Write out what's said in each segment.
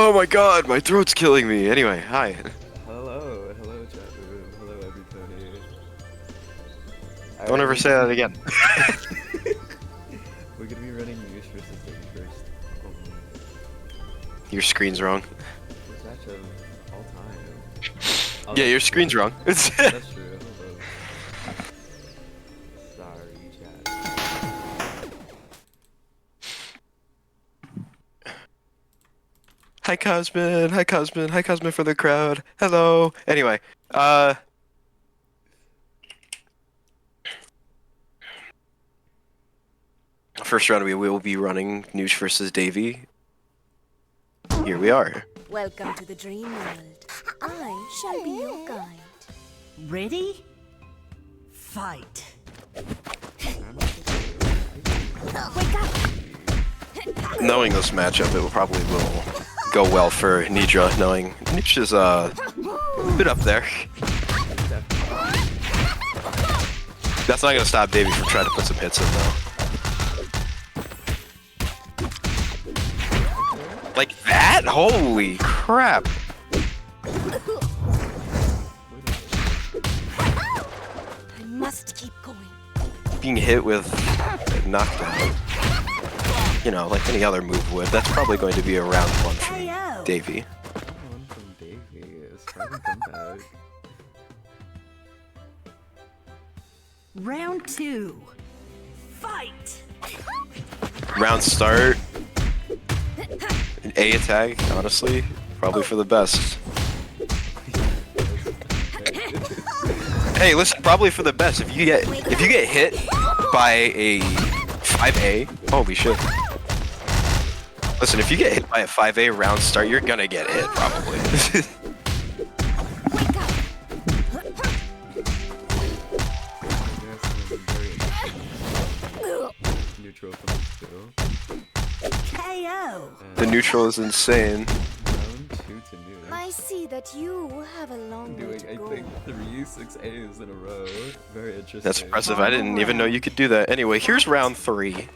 Oh my god, my throat's killing me. Anyway, hi. Hello chat room, hello everybody. Don't ever say that again. We're gonna be running Neuch versus Davy first. Your screen's wrong. First match of all time. Oh, Yeah, your screen's wrong. That's true, hold on. Sorry, chat. Hi Cosmin, hi Cosmin, hi Cosmin for the crowd. Hello. Anyway, first round we will be running Neuch versus Davy. Here we are. Welcome to the dream world. I shall be your guide. Ready? Fight. Wake up! Knowing this matchup, it will probably go well for Nidra, knowing Neuch is a bit up there. That's not gonna stop Davy from trying to put some hits in though. Like that? Holy crap! I must keep going. Being hit with a knockdown, you know, like any other move would, that's probably going to be a round one for Davy. One from Davy is trying to come back. Round 2. Fight. Round start, an A attack, honestly, probably for the best. Hey, listen, probably for the best. If you get hit by a 5A, holy shit. Listen, if you get hit by a 5A round start, you're gonna get hit, probably. Neutral from KO. The neutral is insane. round 2 to Neuch. I see that you have a long way Doing, to I go. think, 3 6As in a row. Very interesting. That's impressive. I didn't even know you could do that. Anyway, here's round 3.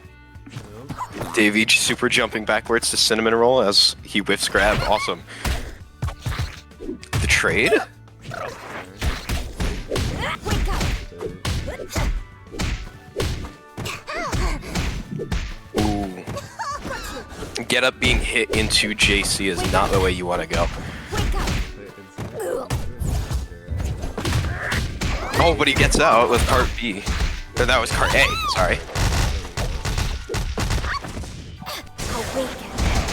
Davy super jumping backwards to cinnamon roll as he whiffs grab. Awesome. The trade? Wake up! Ooh. Get up being hit into JC is not the way you want to go. Wake up! Oh, but he gets out with cart B. Or that was cart A, sorry. Awaken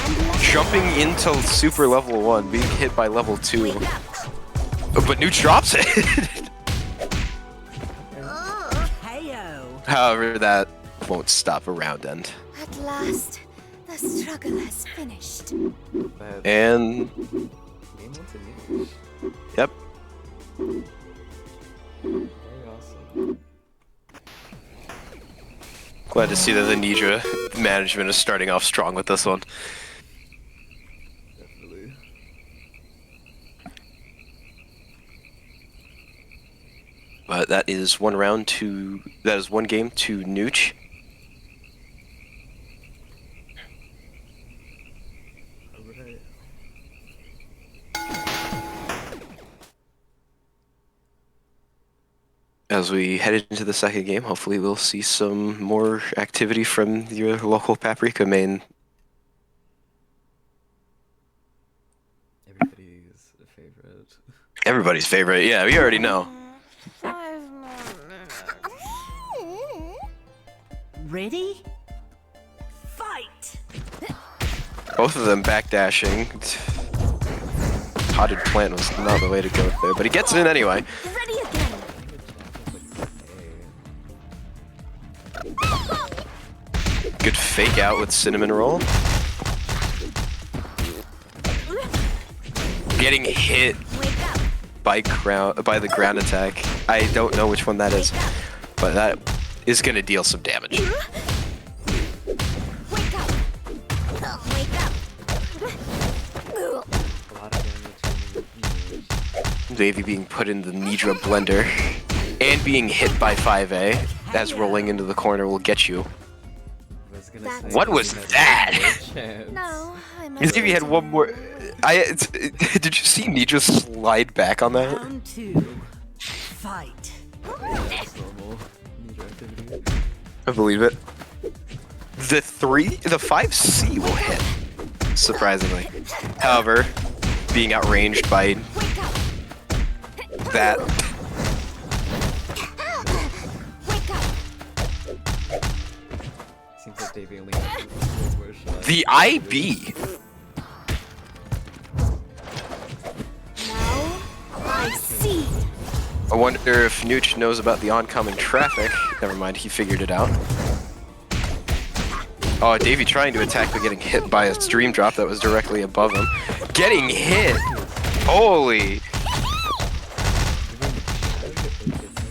and let Jumping into super level 1, being hit by level 2. wake up! But Neuch drops it! KO. However, that won't stop a round end. At last, the struggle has finished. And Game 1 to Neuch. yep. Very awesome. Glad to see that the Nidra management is starting off strong with this one. Definitely. But that is one game to Neuch. Alright. As we head into the second game, hopefully we'll see some more activity from your local Paprika main. Everybody's favorite. Everybody's favorite, yeah, we already know. 5 more minutes. Ready? Fight. Both of them backdashing. Potted plant was not the way to go there, but he gets in anyway. Ready again! Good fake out with cinnamon roll. Getting hit Wake up! by the ground attack. I don't know which one that is, but that is gonna deal some damage. Wake up! Wake up! A lot of damage in Neuch. Davy being put in the Nidra blender and being hit by 5A as rolling into the corner will get you. was gonna That's say, What was you had that? one more chance. No, I'm As if he had one more. Did you see me just slide back on that? Round 2. Fight. That's normal. Need your activity. I believe it. The 5C will hit, surprisingly. However, being outranged by that. Seems like Davey only has one more shot. The IB. Now I see. I wonder if Neuch knows about the oncoming traffic. Never mind, he figured it out. Oh, Davey trying to attack but getting hit by a stream drop that was directly above him. Getting hit! Holy!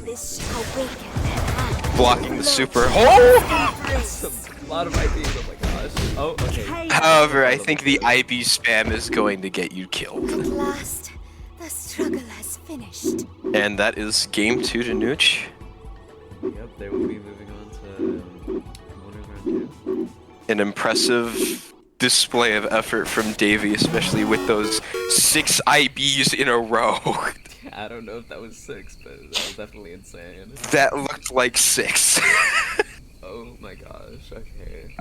This shall waken. Blocking the super. Oh! That's a lot of IPs, oh my gosh. Oh, okay. However, I think the IB spam is going to get you killed. At last, the struggle has finished. And that is game 2 to Neuch. Yep, they will be moving on to winners round 2. An impressive display of effort from Davey, especially with those 6 IBs in a row. I don't know if that was 6, but that was definitely insane. That looked like 6. Oh my gosh, okay.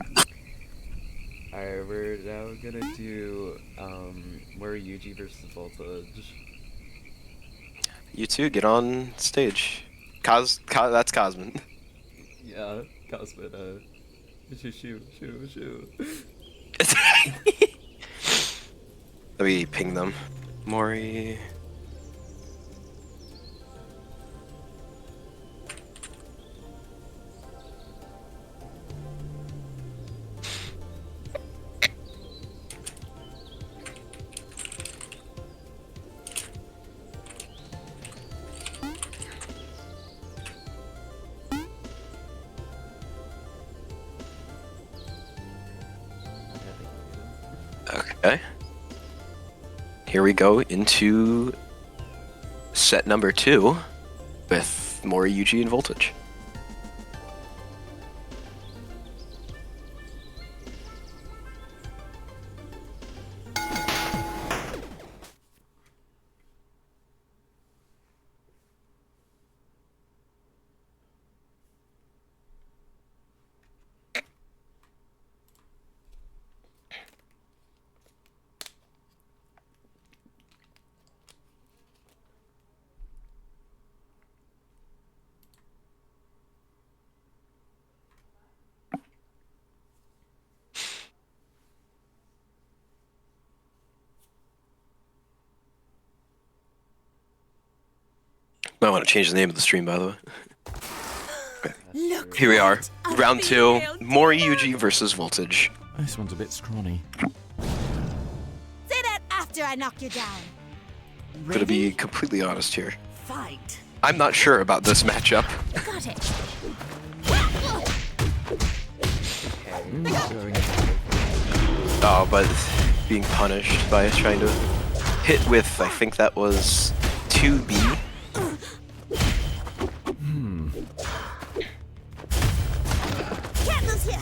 Alright, we're now gonna do Mori Yuji versus Voltage. You two, get on stage. That's Cosmin. Yeah, Cosmin, shoo. Let me ping them. Mori. Okay. Here we go into set number 2 with Mori, Yuji, and Voltage. Might want to change the name of the stream, by the way. Look. Here we are. what Round a 2. female Mori, demon. Yuji versus Voltage. This one's a bit scrawny. Say that after I knock you down. I'm gonna be completely honest here. Fight. I'm not sure about this matchup. Got it. Oh, but being punished by trying to hit with, I think that was 2B. Can't lose here.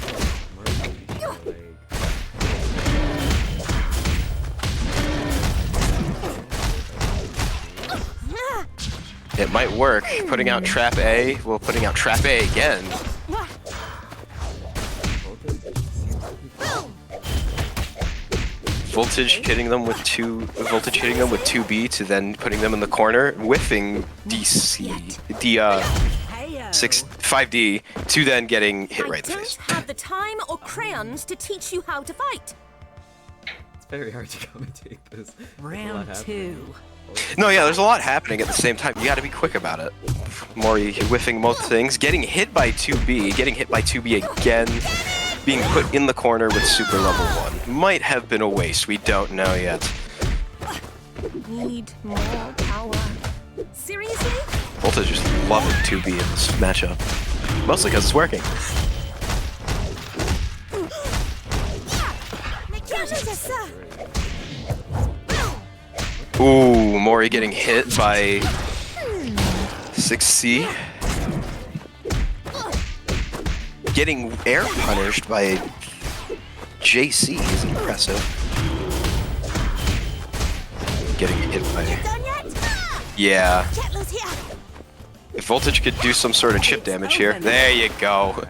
It might work. Putting out Trap A. Well, putting out Trap A again. Voltage hitting them with 2B to then putting them in the corner, whiffing Heyo. 5D to then getting hit right in the I face. don't have the time or crayons to teach you how to fight. It's very hard to commentate this. There's a lot Round happening. 2. No, yeah, there's a lot happening at the same time. You gotta be quick about it. Mori whiffing most things, getting hit by 2B, getting hit by 2B again, being put in the corner with super level 1. Might have been a waste, we don't know yet. Need more power. Seriously? Voltage just loving 2B in this matchup. Mostly because it's working. Ooh, Mori getting hit by 6C. getting air punished by JC is impressive. Getting hit by... Done yet? Yeah. Kettler's here. If Voltage could do some sort of chip damage here. There you go. Right.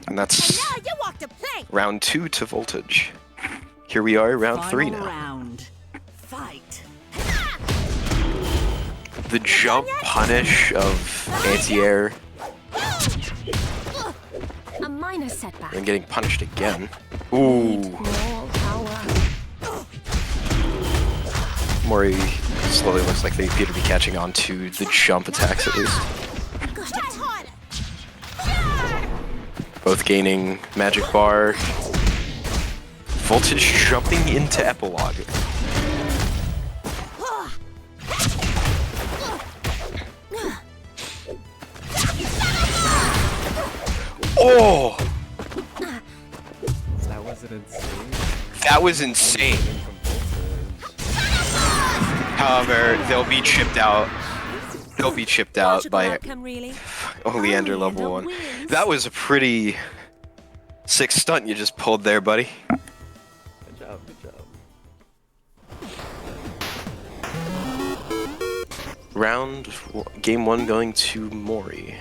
And that's Now you walk the plank. round 2 to Voltage. Here we are, round 3 Final now. round. Fight. The jump punish of anti-air A minor setback. and getting punished again. Ooh. More power. Mori slowly looks like they appear to be catching on to the jump attacks at least. Gosh, that's harder. Both gaining magic bar. Voltage jumping into epilogue. Oh! That wasn't insane. That was insane. From Voltage. However, they'll be chipped out. They'll be chipped out Logical by outcome, really. Oleander level 1. wins. That was a pretty sick stunt you just pulled there, buddy. Good job, good job. Game 1 going to Mori.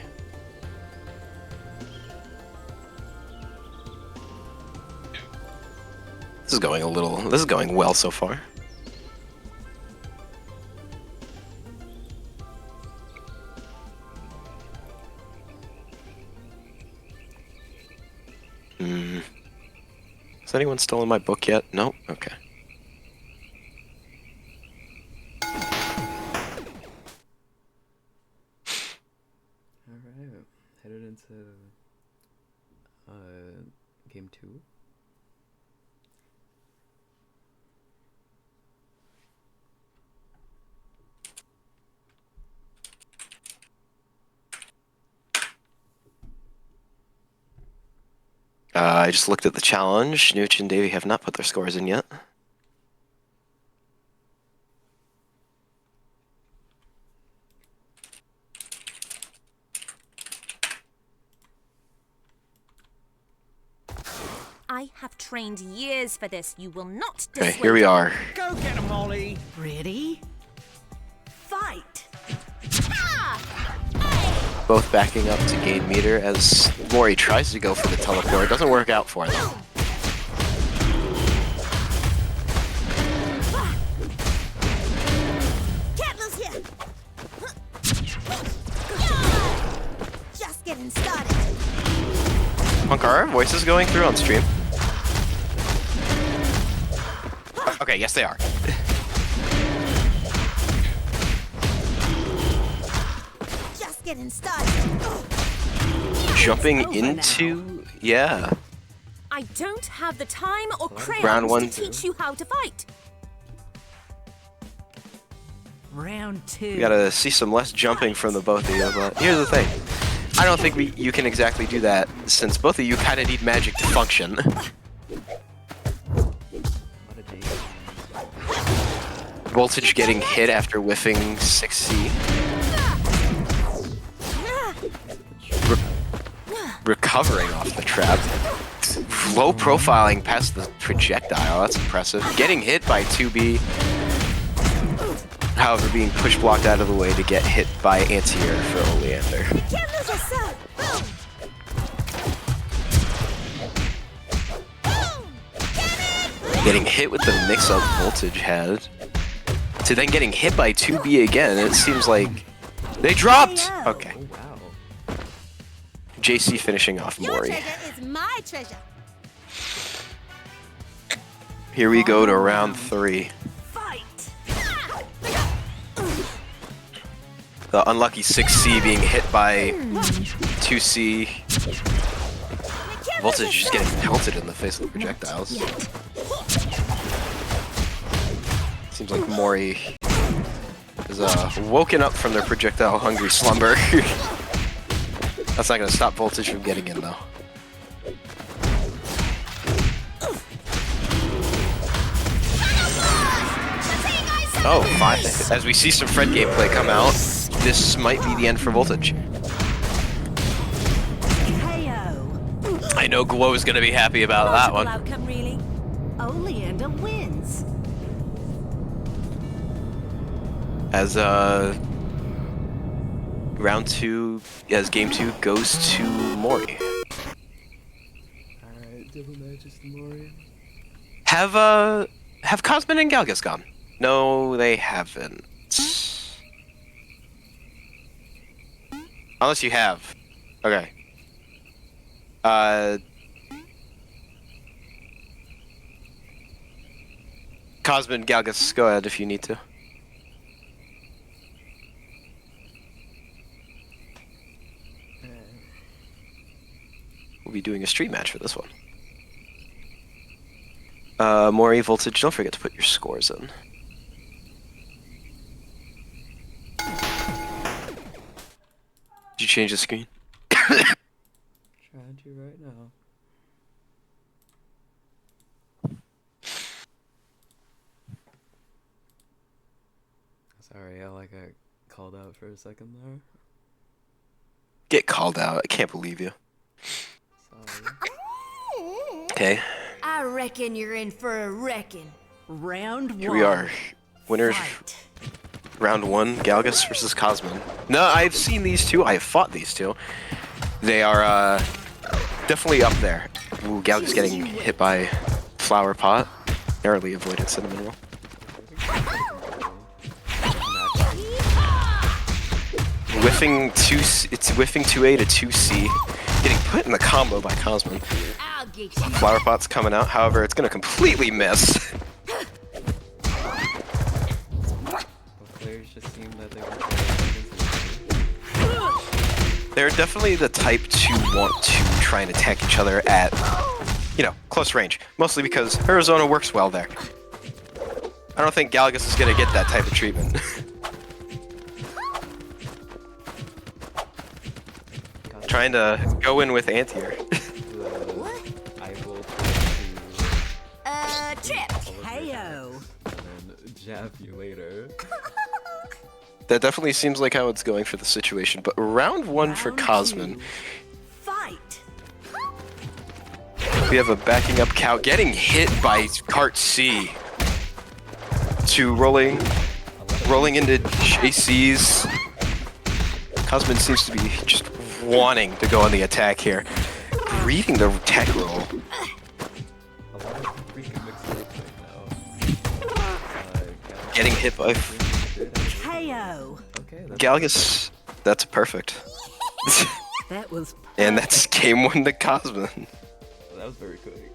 This is going well so far. Has anyone stolen my book yet? No? Okay. Alright, headed into game 2. I just looked at the challenge. Neuch and Davy have not put their scores in yet. I have trained years for this. You will not Okay, dissuade here we are. Go get him, Molly! Ready? Fight. Both backing up to gain meter as Mori tries to go for the teleport. It doesn't work out for them. Kettler's here. Just getting started. Punk, are our voices going through on stream? Okay, yes they are. Just getting started. Jumping into... yeah. I don't have the time or crayons Round 1. to teach you how to fight. Round 2. We gotta see some less jumping from the both of you, but here's the thing. I don't think you can exactly do that, since both of you kind of need magic to function. What a J. Voltage getting hit after whiffing 6C. Recovering off the trap. Low profiling past the projectile, that's impressive. Getting hit by 2B. However, being push blocked out of the way to get hit by anti-air for Oleander. Can't lose yourself. Getting hit with the mix-up Voltage had. To then getting hit by 2B again, it seems like... They dropped! Okay. Oh wow. JC finishing off Your Mori. treasure is my treasure. Here we go to round 3. Fight. The unlucky 6C being hit by 2C. Voltage just getting pelted in the face with projectiles. Seems like Mori is woken up from their projectile-hungry slumber. That's not gonna stop Voltage from getting in, though. Oh, 5. As we see some Fred gameplay come out, this might be the end for Voltage. I know Guo's gonna be happy about that Logical one. outcome, really. Oleander wins. As round 2, as game 2 goes to Mori. Alright, double matches to Mori. Have Cosmin and Galgus gone? No, they haven't. Unless you have. Okay. Cosmin, Galgus, go ahead if you need to. We'll be doing a stream match for this one. Mori, Voltage, don't forget to put your scores in. Did you change the screen? Trying to right now. Sorry, I got called out for a second there. Get called out. I can't believe you. Sorry. Okay, I reckon you're in for a wrecking. Round 1. here we are. Winners, Fight. round 1, Galgus versus Cosmin. No, I've seen these two. I have fought these two. They are definitely up there. Ooh, Galgus getting hit by flower pot. Narrowly avoided cinnamon roll. Whiffing 2, it's whiffing 2A to 2C. Getting put in the combo by Cosmin. I'll get you. Flower pot's coming out, however, it's gonna completely miss. The players just seem that they were They're definitely the type to want to try and attack each other at, you know, close range. Mostly because Arizona works well there. I don't think Galgus is gonna get that type of treatment. Trying to go in with Antier. I will Trip. KO. and jab you later. That definitely seems like how it's going for the situation, but round 1 for Round Cosmin. 2. Fight. We have a backing up cow getting hit by cart C. To rolling into JC's. Cosmin seems to be just wanting to go on the attack here. Reading the tech roll. A lot of freaking mixed up right now. Getting hit by KO. Okay, that's Galgus. That's perfect. That was And that's game 1 to Cosmin. that was very quick.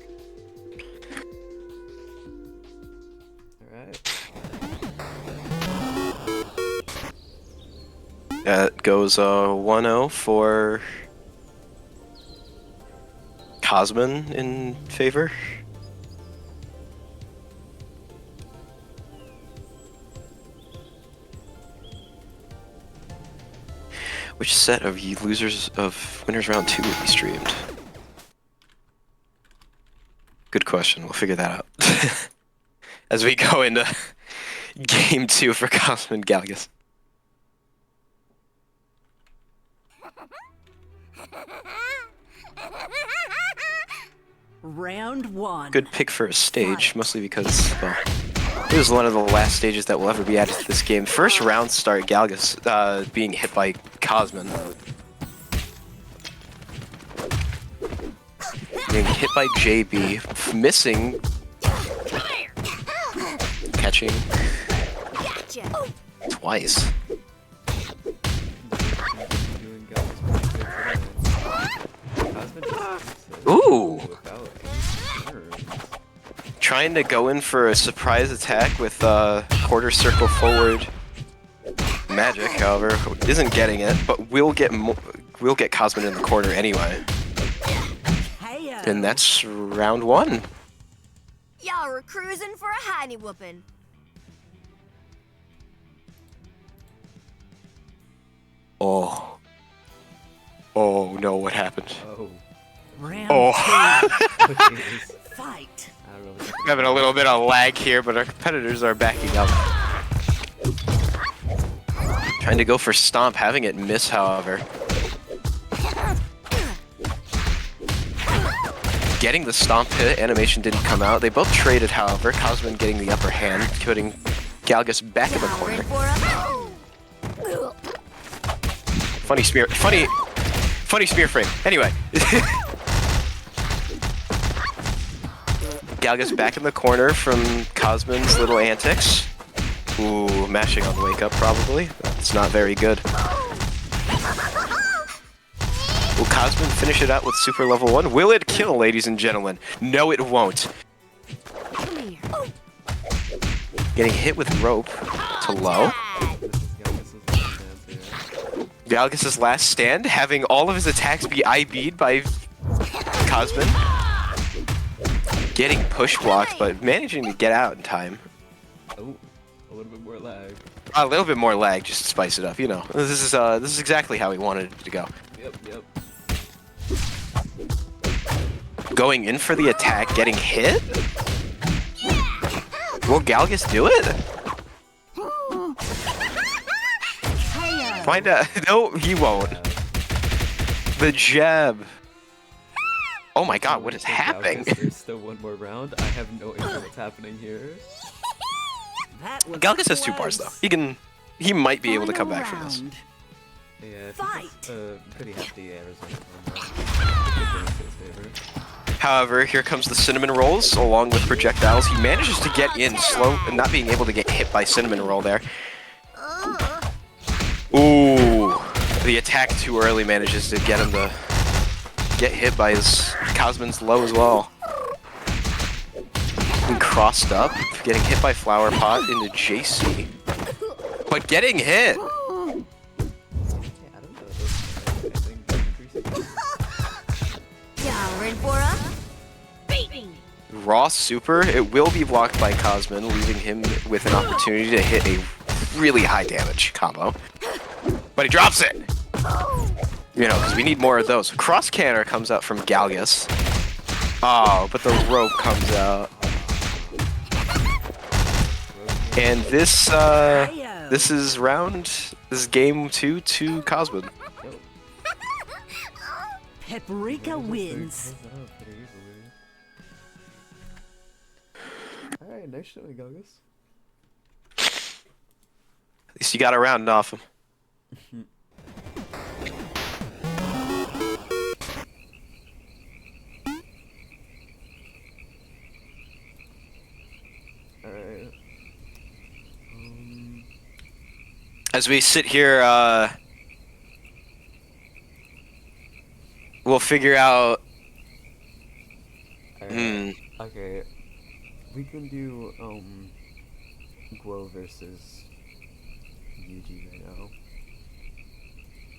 Alright. That goes 1-0 for Cosmin in favor. Which set of you losers of winners round 2 will be streamed? Good question. We'll figure that out as we go into game 2 for Cosmin Galgus. Round 1. Good pick for a stage, mostly because, well, it was one of the last stages that will ever be added to this game. First round start, Galgus being hit by Cosmin. Being hit by JB, missing, catching Gotcha. twice. Doing Galgus pretty good today. Cosmin just Ooh! without any turns. Trying to go in for a surprise attack with quarter circle forward magic, however, isn't getting it, but we'll get Cosmin in the corner anyway. KO. And that's round 1. Y'all were cruising for a hiney whooping. Oh. Oh no, what happened? Oh. Round Oh. 2. Jeez. Fight. I don't know. Having a little bit of lag here, but our competitors are backing up. Trying to go for stomp, having it miss, however. getting the stomp hit. Animation didn't come out. They both traded, however. Cosman getting the upper hand, putting Galgus back in the corner. Funny spear frame. Anyway. Galgus back in the corner from Cosman's little antics. Ooh, mashing on the wake up probably. That's not very good. Will Cosman finish it out with super level 1? Will it kill, ladies and gentlemen? No, it won't. Getting hit with rope to low. Galgus' last stand, having all of his attacks be IB'd by Cosman. Getting push blocked, but managing to get out in time. Oh, a little bit more lag. A little bit more lag, just to spice it up. You know, this is exactly how he wanted it to go. Yep. Going in for the attack, getting hit. Will Galgus do it? Find out. No, he won't. The jab. Oh my god, what is happening? There's still one more round. I have no idea what's happening here. Galgus has 2 bars though. He might be able to come back from this. Yeah, Fight. pretty hefty Arizona. However, here comes the cinnamon rolls along with projectiles. He manages to get in slow and not being able to get hit by cinnamon roll there. Ooh, the attack too early manages to get him to get hit by his Cosman's low as well. And crossed up, getting hit by Flower Pot into JC. But getting hit! Raw super, it will be blocked by Cosman, leaving him with an opportunity to hit a really high damage combo. But he drops it! You know, because we need more of those. Cross canner comes out from Galgus. Oh, but the rope comes out. And this is game 2 to Cosman. Paprika wins. Alright, nice showing, Galgus. At least you got a round off him. Alright. As we sit here, we'll figure out. Okay. We can do Guo versus Yuji right now.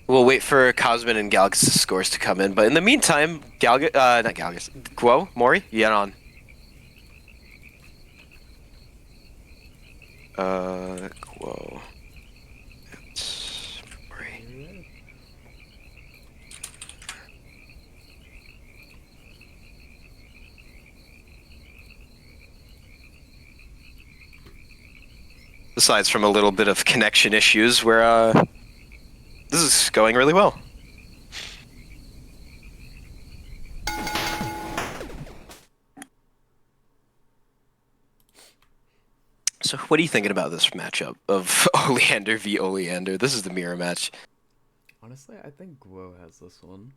We'll wait for Cosman and Galgus' scores to come in, but in the meantime, not Galgus, Guo, Mori, you get on. Guo. It's Mori. Besides from a little bit of connection issues where, this is going really well. So what are you thinking about this matchup of Oleander v Oleander? This is the mirror match. Honestly, I think Guo has this one.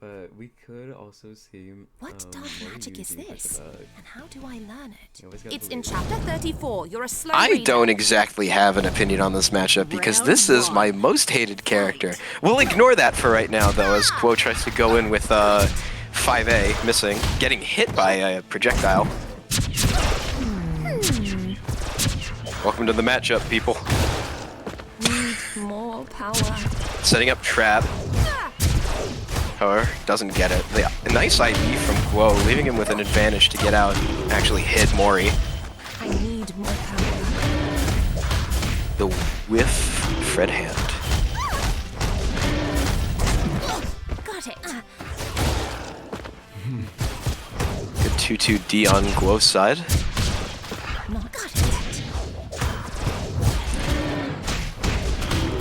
But we could also see What dark magic is Yuji this? with, And how do I learn it? you always got It's the in lead. chapter 34. You're a slow I reader. don't exactly have an opinion on this matchup because this is my most hated character. We'll ignore that for right now though, as Guo tries to go in with 5A missing, getting hit by a projectile. Welcome to the matchup, people. Need more power. Setting up trap. However, doesn't get it. A nice IB from Guo, leaving him with an advantage to get out and actually hit Mori. I need more power. The whiff Fred hand. Got it. Good 2-2D on Guo's side. Not got it.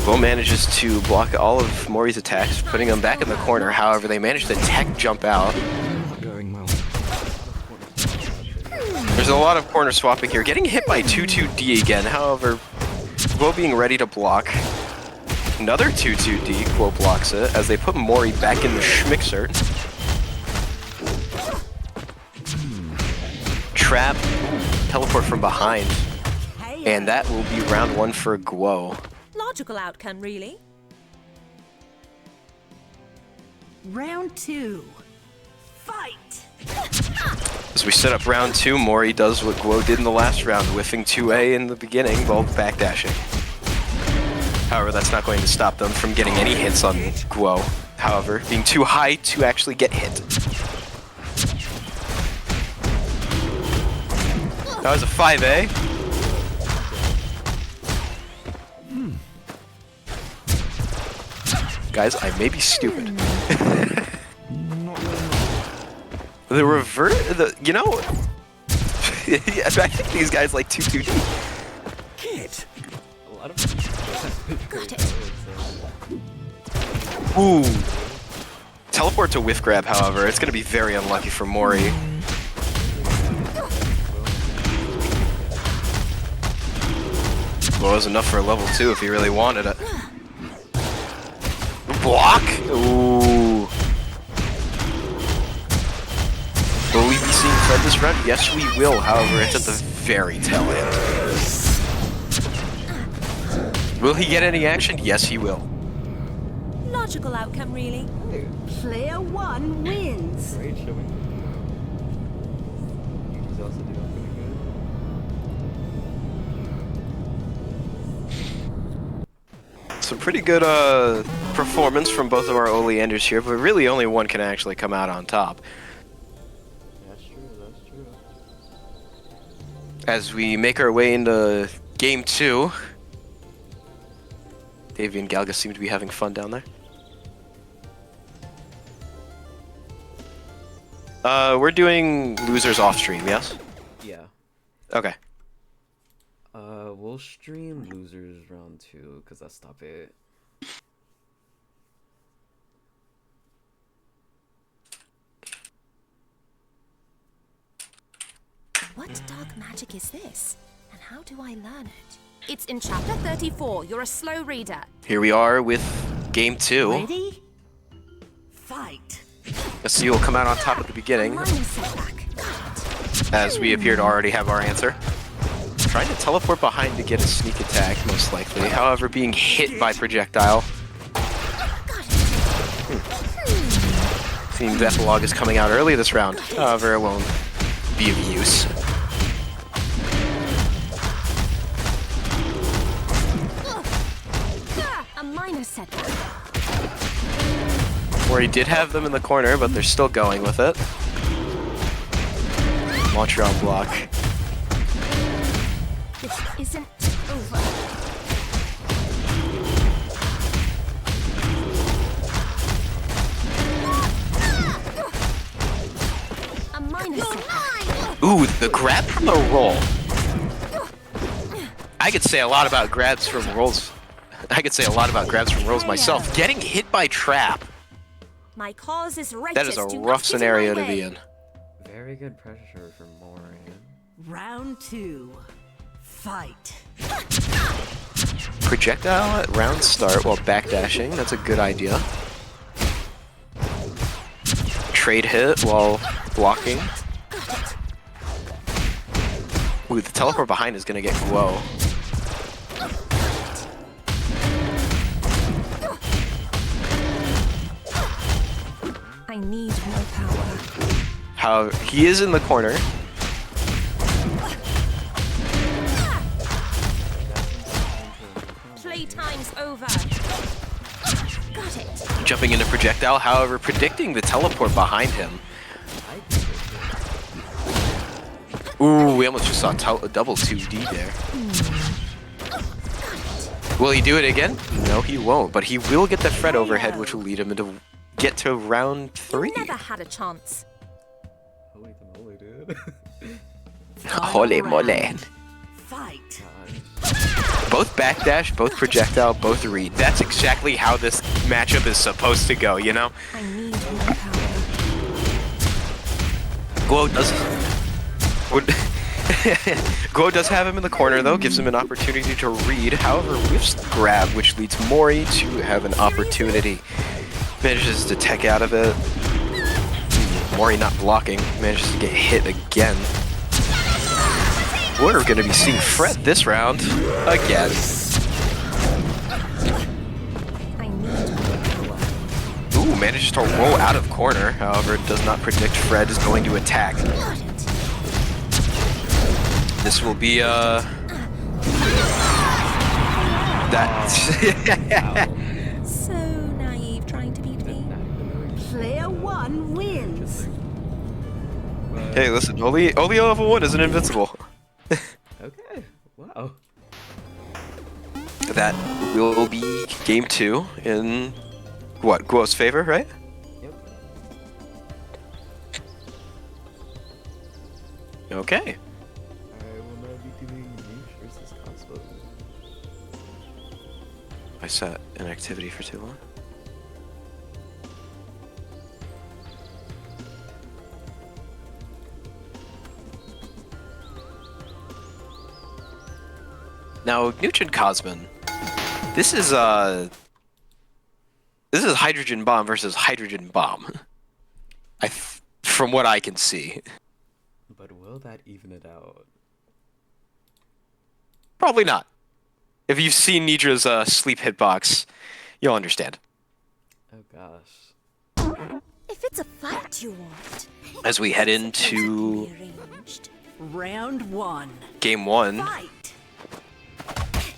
Guo manages to block all of Mori's attacks, putting him back in the corner. However, they manage to tech jump out. Going well. There's a lot of corner swapping here. Getting hit by 2-2D again, however, Guo being ready to block. Another 2-2D, Guo blocks it as they put Mori back in the schmixer. Trap, teleport from behind. And that will be round 1 for Guo. Logical outcome, really. Round 2. Fight! As we set up round 2, Mori does what Guo did in the last round, whiffing 2A in the beginning while backdashing. However, that's not going to stop them from getting any hits on Guo. However, being too high to actually get hit. That was a 5A. Guys, I may be stupid. The you know, I think these guys like 2-2D. A lot of Got it. Ooh. Teleport to whiff grab, however, it's going to be very unlucky for Mori. Well, it was enough for a level 2 if he really wanted it. Block? Ooh. Will we be seeing Fred this round? Yes, we will. However, it's at the very tail end. Will he get any action? Yes, he will. Logical outcome, really. Player 1 wins. great showing. Yuji's also doing pretty good. Some pretty good performance from both of our Oleanders here, but really only one can actually come out on top. That's true, that's true. As we make our way into game 2, Davy and Galgus seem to be having fun down there. We're doing losers off stream, yes? Yeah. Okay. We'll stream losers round 2, because that's top 8. What dark magic is this? And how do I learn it? It's in chapter 34. You're a slow reader. Here we are with game 2. Ready? Fight! Let's see who will come out on top at the beginning, Minor setback. Got it. as we appear to already have our answer. Trying to teleport behind to get a sneak attack, most likely. However, being hit by projectile. Seems epilogue is coming out early this round. However, it won't be of use. A minor setback. Where he did have them in the corner, but they're still going with it. Montreal block. This isn't over. A minor setback. Ooh, the grab from the roll. I could say a lot about grabs from rolls. I could say a lot about grabs from rolls myself. Getting hit by trap. My cause is righteous. That is a Do not rough get in scenario my to be way. in. Very good pressure for Mori. Round 2. Fight! Projectile at round start while backdashing. That's a good idea. Trade hit while blocking. Ooh, the teleport behind is gonna get Guo. I need more power. How he is in the corner. Playtime's over. Got it. Jumping into projectile, however, predicting the teleport behind him. Ooh, we almost just saw a double 2D there. Will he do it again? No, he won't, but he will get the Fred overhead, which will lead him into get to round 3. Never had a chance. Holy tamale, dude. Holy moly. Fight! Both backdash, both projectile, both read. That's exactly how this matchup is supposed to go, you know? I need more power. Guo does... Guo does have him in the corner though, gives him an opportunity to read. However, whiffs the grab, which leads Mori to have an opportunity. Manages to tech out of it. Mori not blocking, manages to get hit again. We're going to be seeing Fred this round again. Ooh, manages to roll out of corner. However, it does not predict Fred is going to attack. This will be that. So naive trying to beat me. Player 1 wins. Hey, listen, only level 1 isn't invincible. Okay. Wow. That will be game 2 in what, Guo's favor, right? Yep. Okay. I will now be doing Neuch versus Cosmo. I sat an activity for too long. Now, Neuch and Cosmin, this is hydrogen bomb versus hydrogen bomb. From what I can see. But will that even it out? Probably not. If you've seen Nidra's sleep hitbox, you'll understand. Oh gosh. If it's a fight you want, As we head into rearranged. Round 1. game 1, Fight.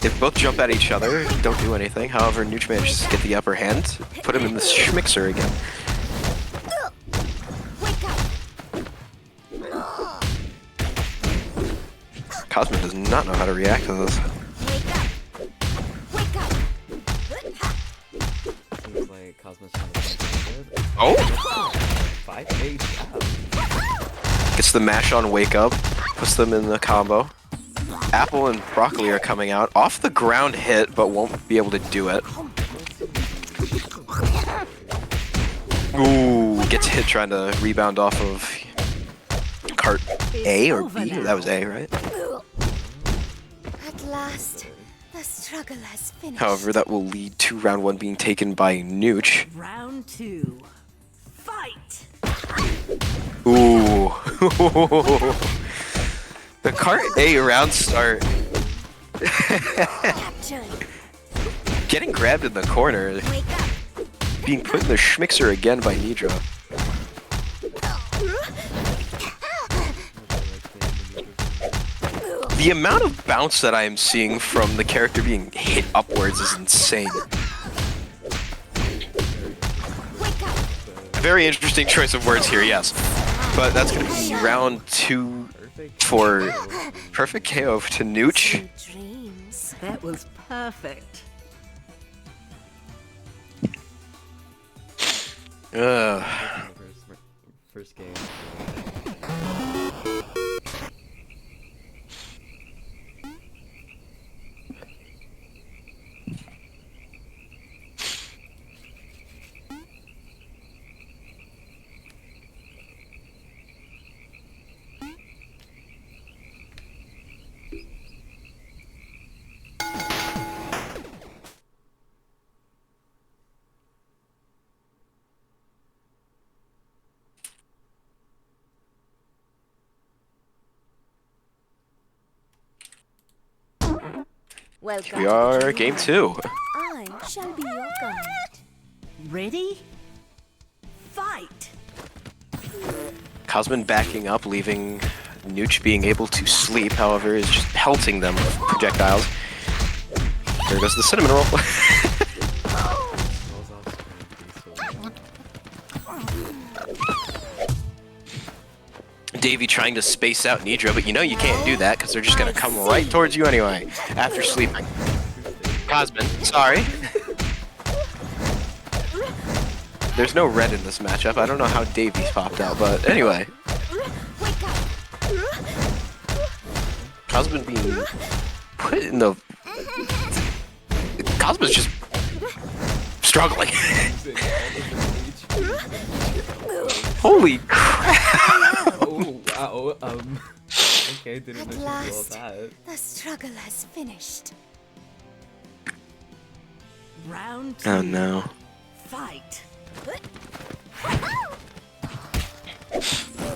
they both jump at each other, don't do anything. However, Neuch manages to get the upper hand, put him in the schmixer again. Wake up! Cosmin does not know how to react to this. Wake up! Wake up! Seems like Cosmo's trying to find it. Oh! 5-8. Gets the mash on wake up, puts them in the combo. Apple and broccoli are coming out. Off the ground hit, but won't be able to do it. Ooh, gets hit trying to rebound off of cart A or B? That was A, right? At last, the struggle has finished. However, that will lead to round 1 being taken by Neuch. Round 2. Fight. Ooh. The cart A round start. Captured. Getting grabbed in the corner. Wake up! Being put in the schmixer again by Nidra. The amount of bounce that I am seeing from the character being hit upwards is insane. Wake up! Very interesting choice of words here, yes. But that's going to be round 2 for perfect KO to Neuch. Sweet dreams. That was perfect. First game. Welcome. We are game 2. I shall be your guide. Ready? Fight. Cosmin backing up, leaving Neuch being able to sleep, however, is just pelting them with projectiles. There goes the cinnamon roll. Rolls off screen, Davey trying to space out Nidra, but you know you can't do that because they're just going to come right towards you anyway after sleeping. Cosmin, sorry. There's no red in this matchup. I don't know how Davey's popped out, but anyway. Wake up! Cosmin being put in the... Cosmin's just struggling. Holy crap! Oh wow. Okay, didn't At know she last, did all that. the struggle has finished. Round 2. Oh no. Fight.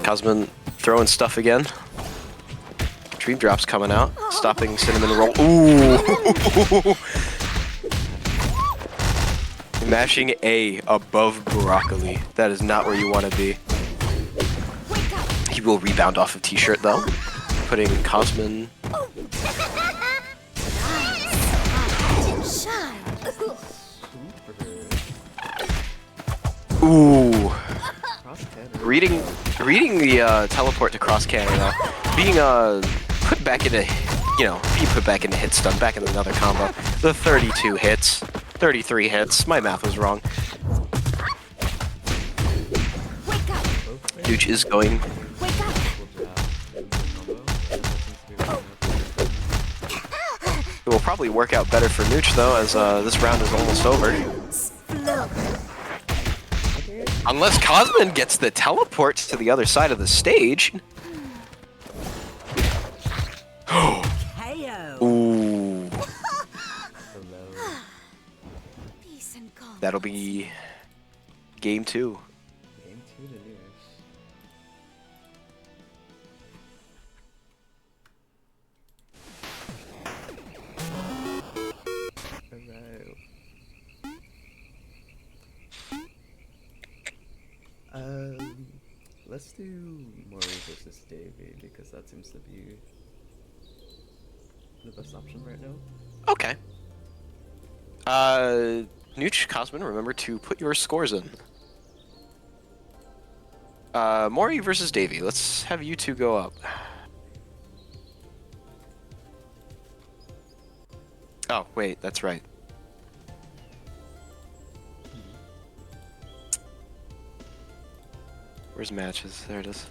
Cosmin throwing stuff again. Dream Drop's coming out. Stopping Cinnamon Roll. Ooh! Mashing A above Broccoli. That is not where you want to be. He will rebound off of T-shirt though. Putting Cosmin. Ooh. Reading the teleport to cross cannon though. Being put back into, being put back into hit stun, back into another combo. The 32 hits, 33 hits. My math was wrong. Neuch is going. It will probably work out better for Neuch though, as this round is almost over. Unless Cosmin gets the teleport to the other side of the stage. KO. Ooh. Peace and calm. That'll be game 2. Game 2 to Neuch. Alright. Let's do Mori versus Davy because that seems to be the best option right now. Okay. Neuch, Cosmin, remember to put your scores in. Mori versus Davy. Let's have you two go up. Oh, wait, that's right. Where's matches? There it is.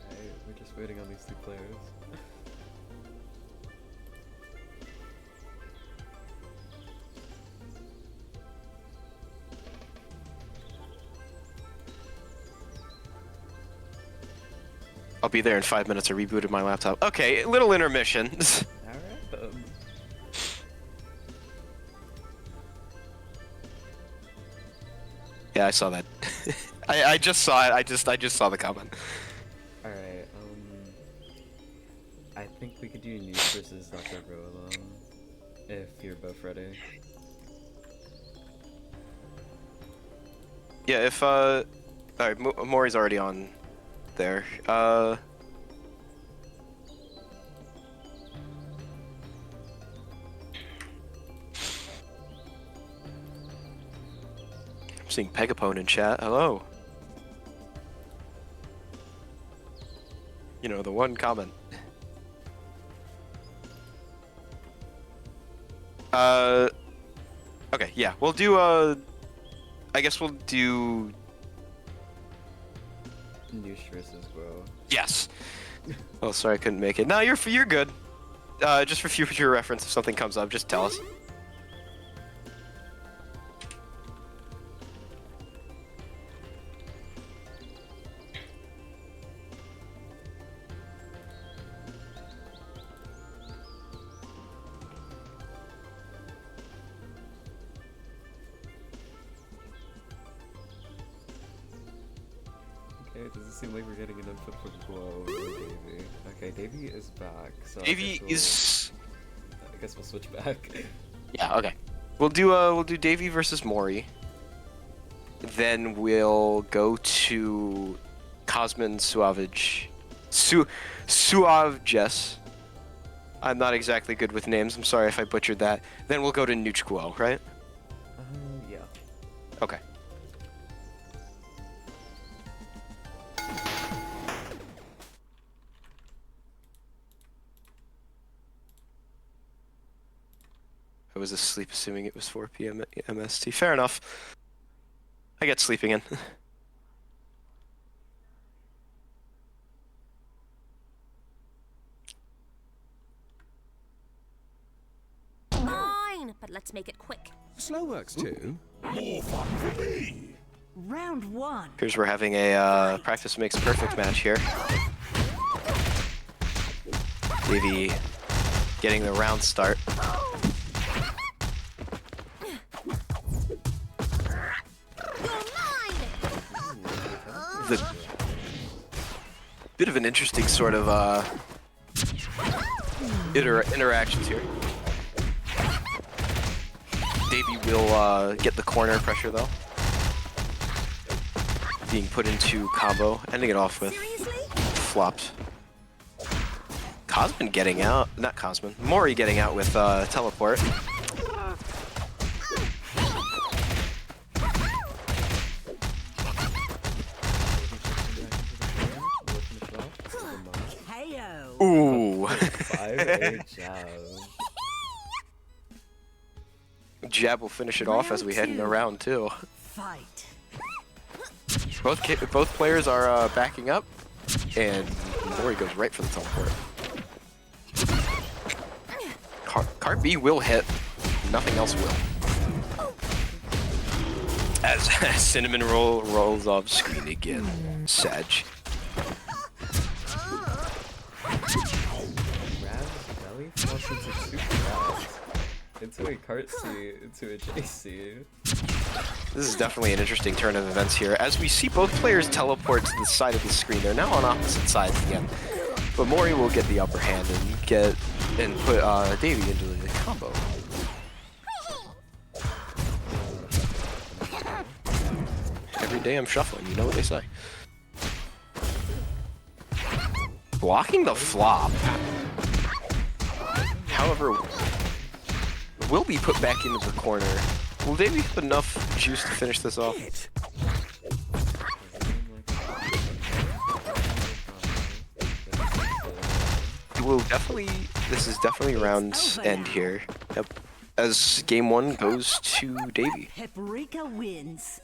Alright, we're just waiting on these two players. I'll be there in 5 minutes. I rebooted my laptop. Okay, little intermission. Alright. Yeah, I saw that. I just saw it. I just saw the comment. Alright, I think we could do Neuch versus Dr. Roland if you're both ready. Yeah, if alright, Mori's already on there. I'm seeing Pegapone in chat. Hello. You know, the one comment. Okay, yeah, we'll do, I guess we'll do... Neuch versus Guo. Yes. Oh, sorry, I couldn't make it. No, you're good. Just for future reference, if something comes up, just tell us. Okay, it doesn't seem like we're getting an input from Guo or Davy. Okay, Davy is back, so Davy is... I guess we'll switch back. Yeah, okay. We'll do Davy versus Mori. Then we'll go to Cosmin Sauvagess. Sauvagess. I'm not exactly good with names. I'm sorry if I butchered that. Then we'll go to Neuch Guo, right? Yeah. Okay. I was asleep assuming it was 4 p.m. MST. Fair enough. I get sleeping in. but let's make it quick. Slow works too. Round 1. Here's we're having a practice makes perfect match here. Davy getting the round start. The bit of an interesting sort of interactions here. Davy will get the corner pressure though. Being put into combo, ending it off with flopped. Cosmin getting out, not Cosmin, Mori getting out with teleport. Heyo. Ooh. 5A jab. Jab will finish it off as we head into round 2. Fight. Both players are backing up, and Mori goes right for the teleport. Cart B will hit, nothing else will. As Cinnamon Roll rolls off screen again. Sag. Rav's belly flops into super fast. Into a cart C, into a JC. This is definitely an interesting turn of events here. As we see both players teleport to the side of the screen, they're now on opposite sides again. But Mori will get the upper hand and put Davy into the combo. Every day I'm shuffling, you know what they say. Blocking the flop. However, will be put back into the corner. Will Davy have enough juice to finish this off? Will definitely. This is definitely round end here. Yep. As game 1 goes to Davy. Paprika wins.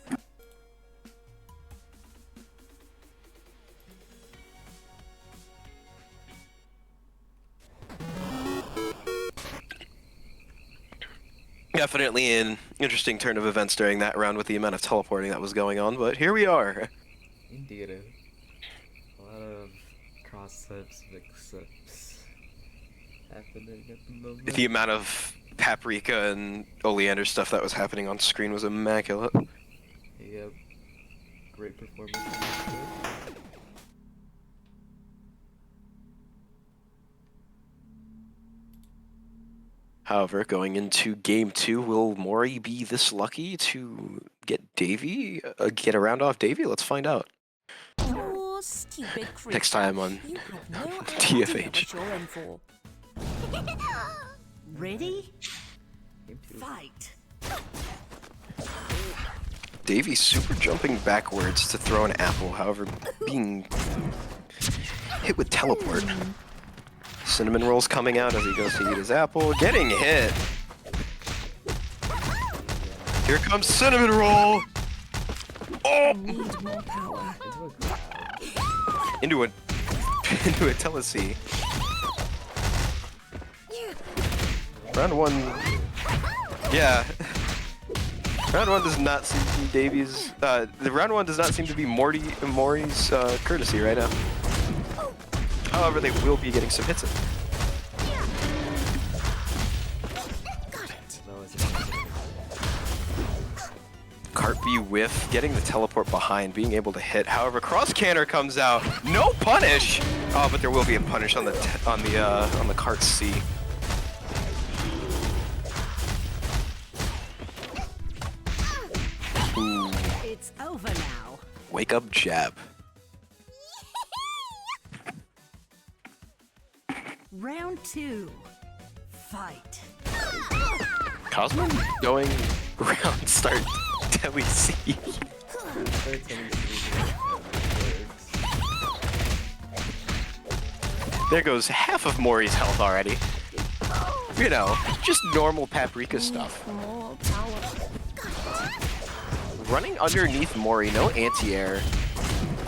Definitely an interesting turn of events during that round with the amount of teleporting that was going on, but here we are. Indeed. A lot of cross-ups, mix-ups happening at the moment. The amount of Paprika and Oleander stuff that was happening on screen was immaculate. Yep. Great performance. However, going into game 2, will Mori be this lucky to get Davy, get a round off Davy? Let's find out. Oh, stupid creature. Next time on You have no idea TFH. what you're in for. Ready? Game 2. Fight. Davy super jumping backwards to throw an apple, however, being hit with teleport. Cinnamon Roll's coming out as he goes to eat his apple, getting hit. Here comes Cinnamon Roll. Oh! Need more power. Into a Telesea. Round 1. Yeah. Round 1 does not seem to be Davy's. The round 1 does not seem to be Mori's courtesy right now. However, they will be getting some hits in. Got it. Cart B whiff, getting the teleport behind, being able to hit. However, cross canter comes out. No punish. Oh, but there will be a punish on the cart C. Ooh. It's over now. Wake up jab. Round 2. Fight. Cosmo going round start Telesea. There goes half of Mori's health already. You know, just normal Paprika stuff. More power. Running underneath Mori, no anti-air.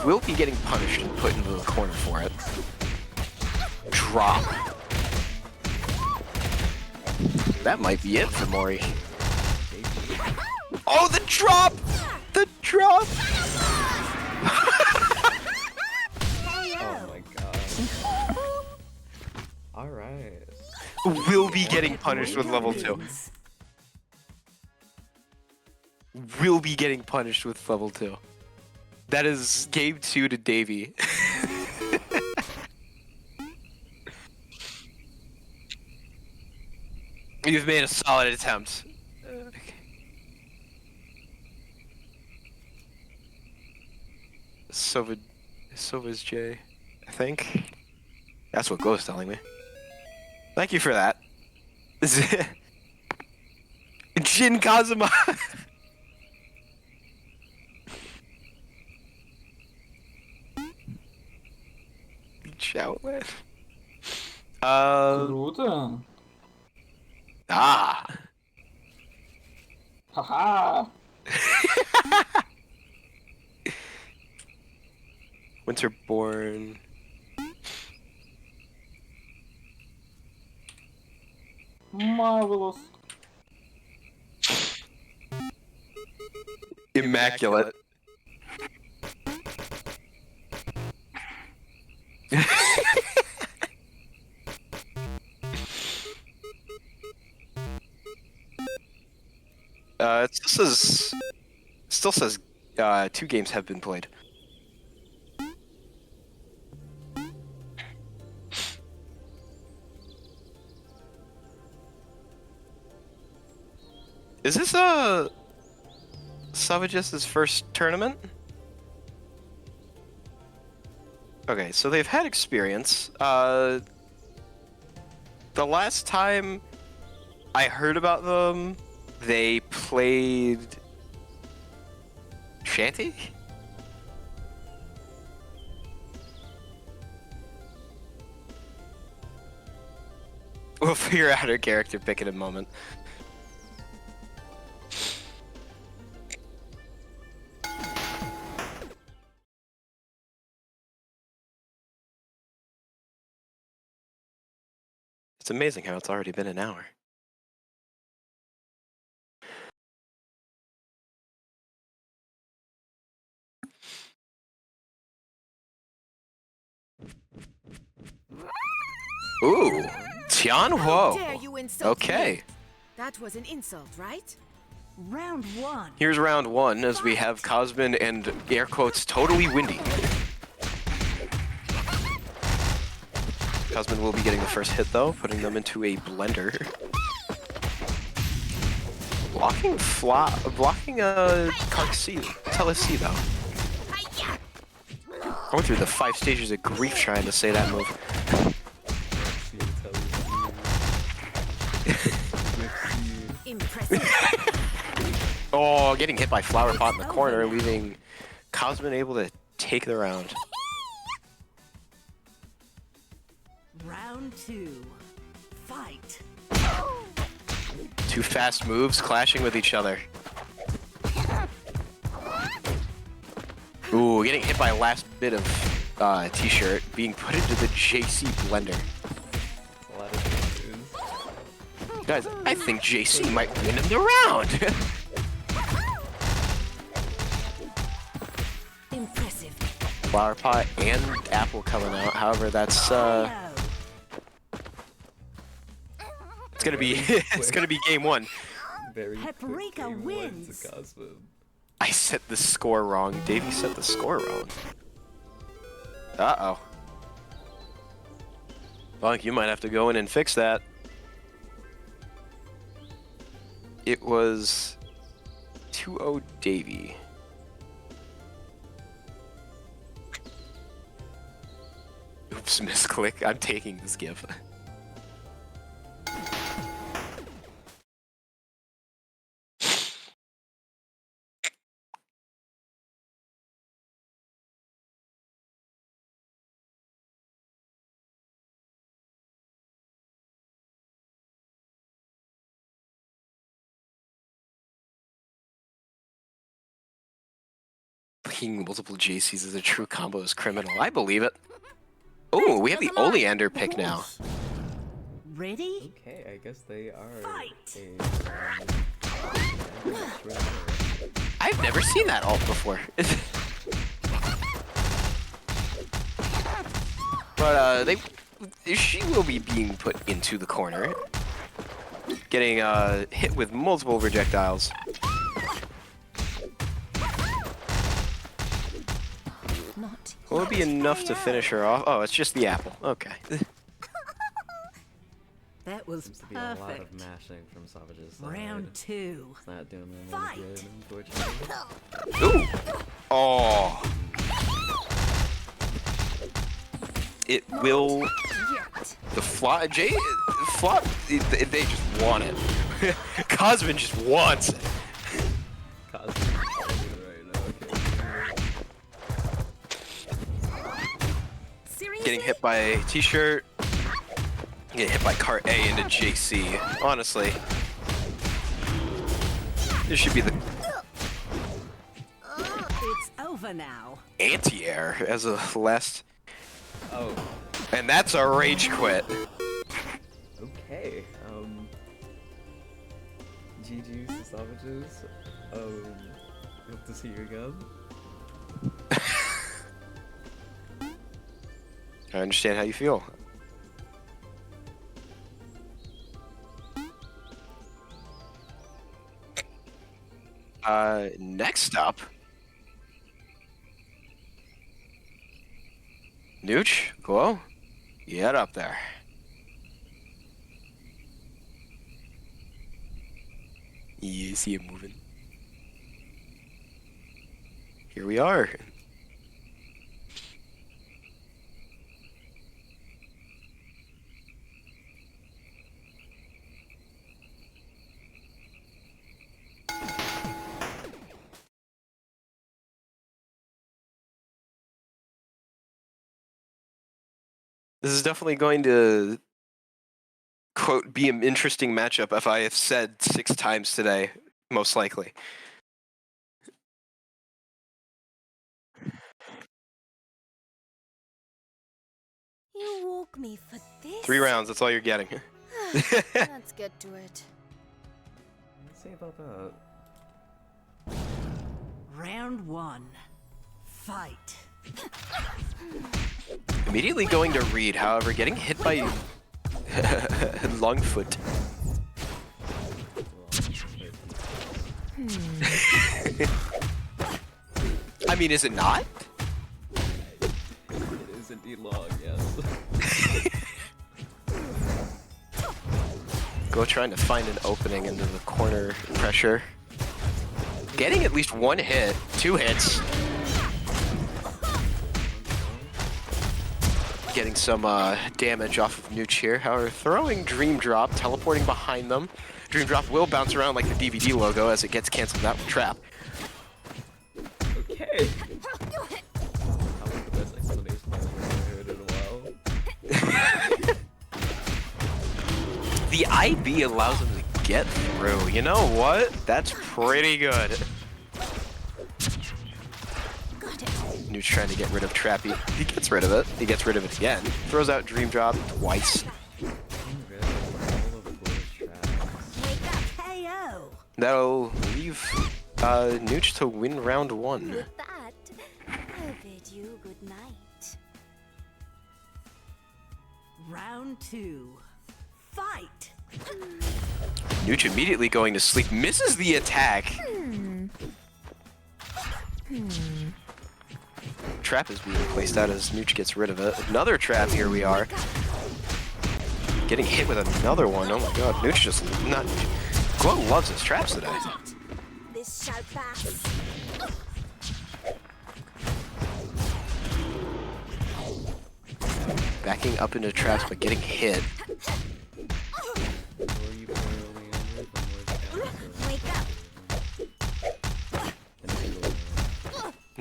Will be getting punished and put into the corner for it. Drop. That might be it for Mori. Oh, the drop! The drop! Oh my god. Alright. Will be getting punished with level 2. Will be getting punished with level 2. That is game 2 to Davy. You've made a solid attempt. Sauvagess J, I think. That's what Glow's telling me. Thank you for that. Jin Kazuma. Shaolin. Круто. Ah. Ха-ха. Winterborn. Marvelous. Immaculate. It still says 2 games have been played. Is this Sauvagess' first tournament? Okay, so they've had experience. The last time I heard about them, they played Shanty? We'll figure out her character pick in a moment. It's amazing how it's already been an hour. Ooh, How dare Tianhuo. you insult Okay, me? That was an insult, right? Round 1. here's round 1 as we have Cosmin and air quotes totally windy. Cosmin will be getting the first hit though, putting them into a blender. Blocking Kark C, Tele C though. I went through the 5 stages of grief trying to say that move. Impressive. Oh, getting hit by Flower Pot in the corner, leaving Cosmin able to take the round. Round 2. Fight. 2 fast moves clashing with each other. Ooh, getting hit by last bit of t-shirt, being put into the JC blender. A lot of good news. Guys, I think JC might win in the round. Impressive. Flower Pot and Apple coming out. However, that's it's gonna be it's gonna be game 1. Very quick Paprika game 1 wins. to Cosmo. I set the score wrong. Davey set the score wrong. Uh-oh. Bunk, you might have to go in and fix that. It was 2-0 Davey. Oops, misclick. I'm taking this GIF. Picking multiple JCs as a true combo is criminal. I believe it. Oh, we have the Oleander pick now. Ready? Okay, I guess they are Fight! I've never seen that ult before. But she will be being put into the corner, getting hit with multiple projectiles. Not Will it be enough to finish her off? Oh, it's just the apple. Okay. That was Seems to be a lot of perfect. mashing from Sauvagess' side. Round 2. It's not doing them Fight! any good, unfortunately. Ooh. Oh. It will. yet. The flop. Flop. They just want it. Cosmin just wants it. Cosmic right now, okay. Seriously? Getting hit by a t-shirt. Getting hit by cart A into JC. Honestly. This should be the It's over now. anti-air as a last. Oh, And that's a rage quit. okay. GG's to Sauvagess. Hope to see you again. I understand how you feel. Next up, Neuch, Glow, get up there. You see it moving. Here we are. This is definitely going to, quote, be an interesting matchup if I have said 6 times today, most likely. You woke me for this? 3 rounds, that's all you're getting. Let's get to it. Let's see about that. Round 1. Fight. Immediately going to read, however, getting hit by Longfoot. I mean, is it not? It is indeed long, yes. Go trying to find an opening into the corner pressure. Getting at least 1 hit, 2 hits. Getting some damage off of Neuch here. However, throwing Dream Drop, teleporting behind them. Dream Drop will bounce around like the DVD logo as it gets canceled out with Trap. Okay. That was the best explanation I've ever heard in a while. The IB allows him to get through. You know what? That's pretty good. Got it. Neuch trying to get rid of Trappy. He gets rid of it. He gets rid of it again. Throws out Dream Drop twice. KO. That'll leave Neuch to win round 1. With that, I'll bid you good night. Round 2. Fight. Neuch immediately going to sleep. Misses the attack. Trap is being placed out as Neuch gets rid of it. Another trap, here we are. Getting hit with another one. Oh my god, Neuch just not... Glow loves his traps today. This shall pass. Backing up into traps, but getting hit. Wake up.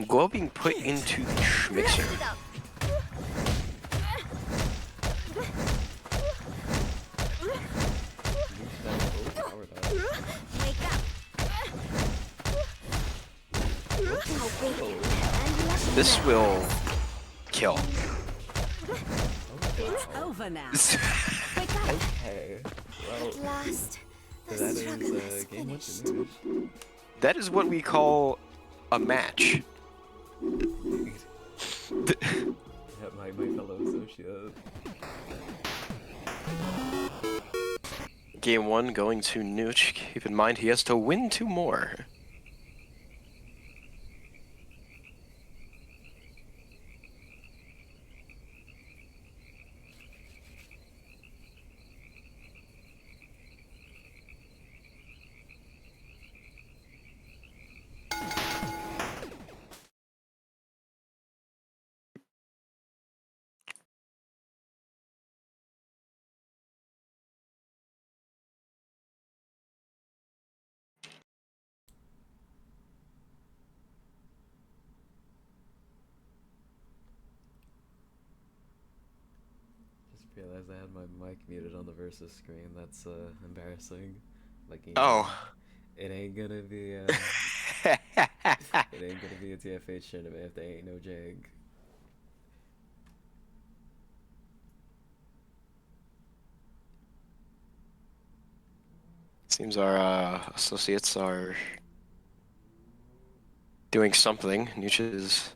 Glow being put into the mixer. Wake up. This will kill. It's over now. Wake Okay. Well, At last, the that struggle is is game with finished. the Neuch. That is what we call a match. Yeah, my fellow associate. Game 1 going to Neuch. Keep in mind he has to win 2 more. Just realized I had my mic muted on the versus screen. That's embarrassing. Like, you know, Oh. it ain't gonna be it ain't gonna be a TFH tournament if there ain't no Jag. Seems our associates are doing something. Neuch is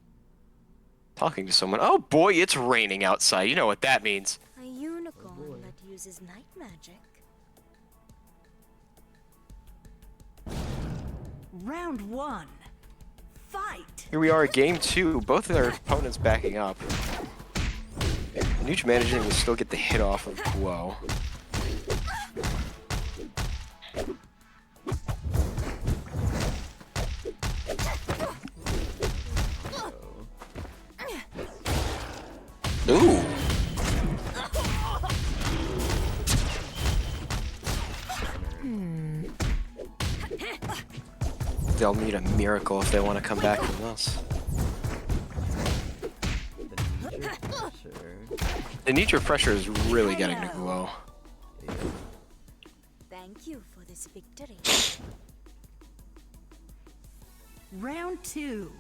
talking to someone. Oh boy, it's raining outside. You know what that means. A unicorn that uses night magic. Round 1. Fight! Here we are at game 2. Both of their opponents backing up. Neuch managing to still get the hit off of Guo. Ooh. They'll need a miracle if they want to come back from this. The nature pressure is really getting to Guo. Thank you for this victory. Round 2.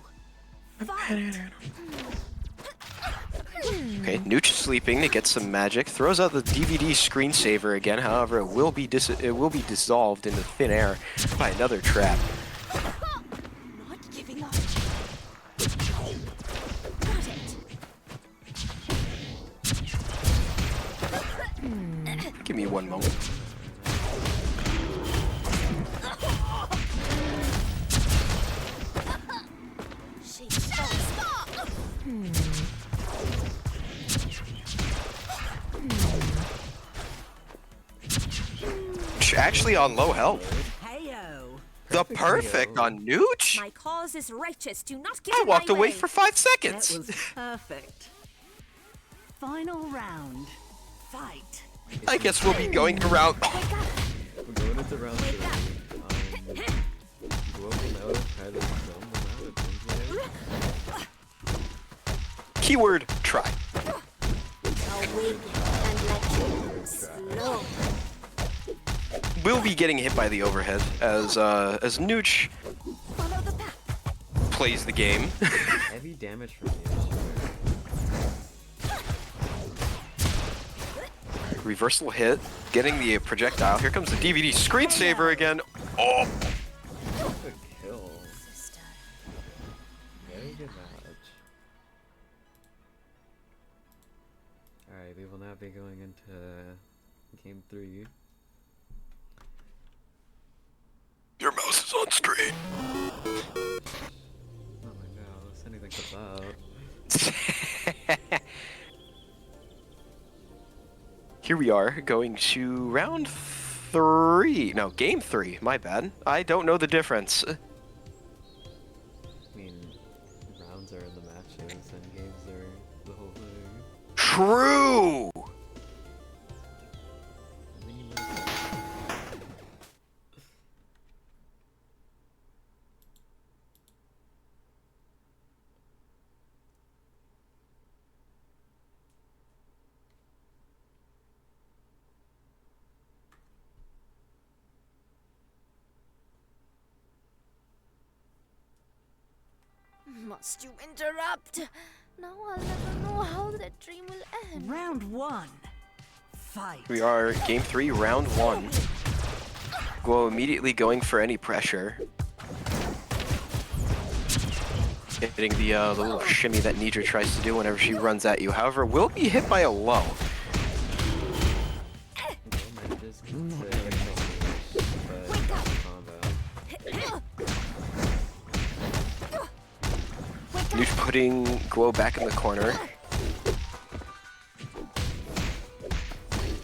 Fight! Okay, Neuch sleeping to get some magic. Throws out the DVD screensaver again. However, it will be dissolved into thin air by another trap. Not giving up. Got it. Give me one moment. Actually on low health. Heyo! The perfect on Neuch? My cause is righteous. Do not get I in walked my away way. for 5 That seconds. was perfect. Final round. Fight! I guess we'll be going around. We're going into round 3. Guo will now try to film them out at gameplay. Keyword try. Awaken and let you slow. We'll be getting hit by the overhead as Neuch Follow the path. plays the game. Heavy damage from the Reversal hit, getting the projectile. Here comes the DVD screensaver again. Oh! Good kill. Sister. Very good match. Alright, we will now be going into game 3. Your mouse is on screen. Oh my god, anything but that. Here we are, going to round 3. No, game 3. My bad. I don't know the difference. I mean, rounds are in the matches and games are the whole thing. True! And then you might as well- Must you interrupt? Now I'll never know how that dream will end. Round 1. Fight. We are game 3, round 1. Guo immediately going for any pressure. Hitting the little shimmy that Nidra tries to do whenever she runs at you. However, will be hit by a low. Neuch putting Guo back in the corner.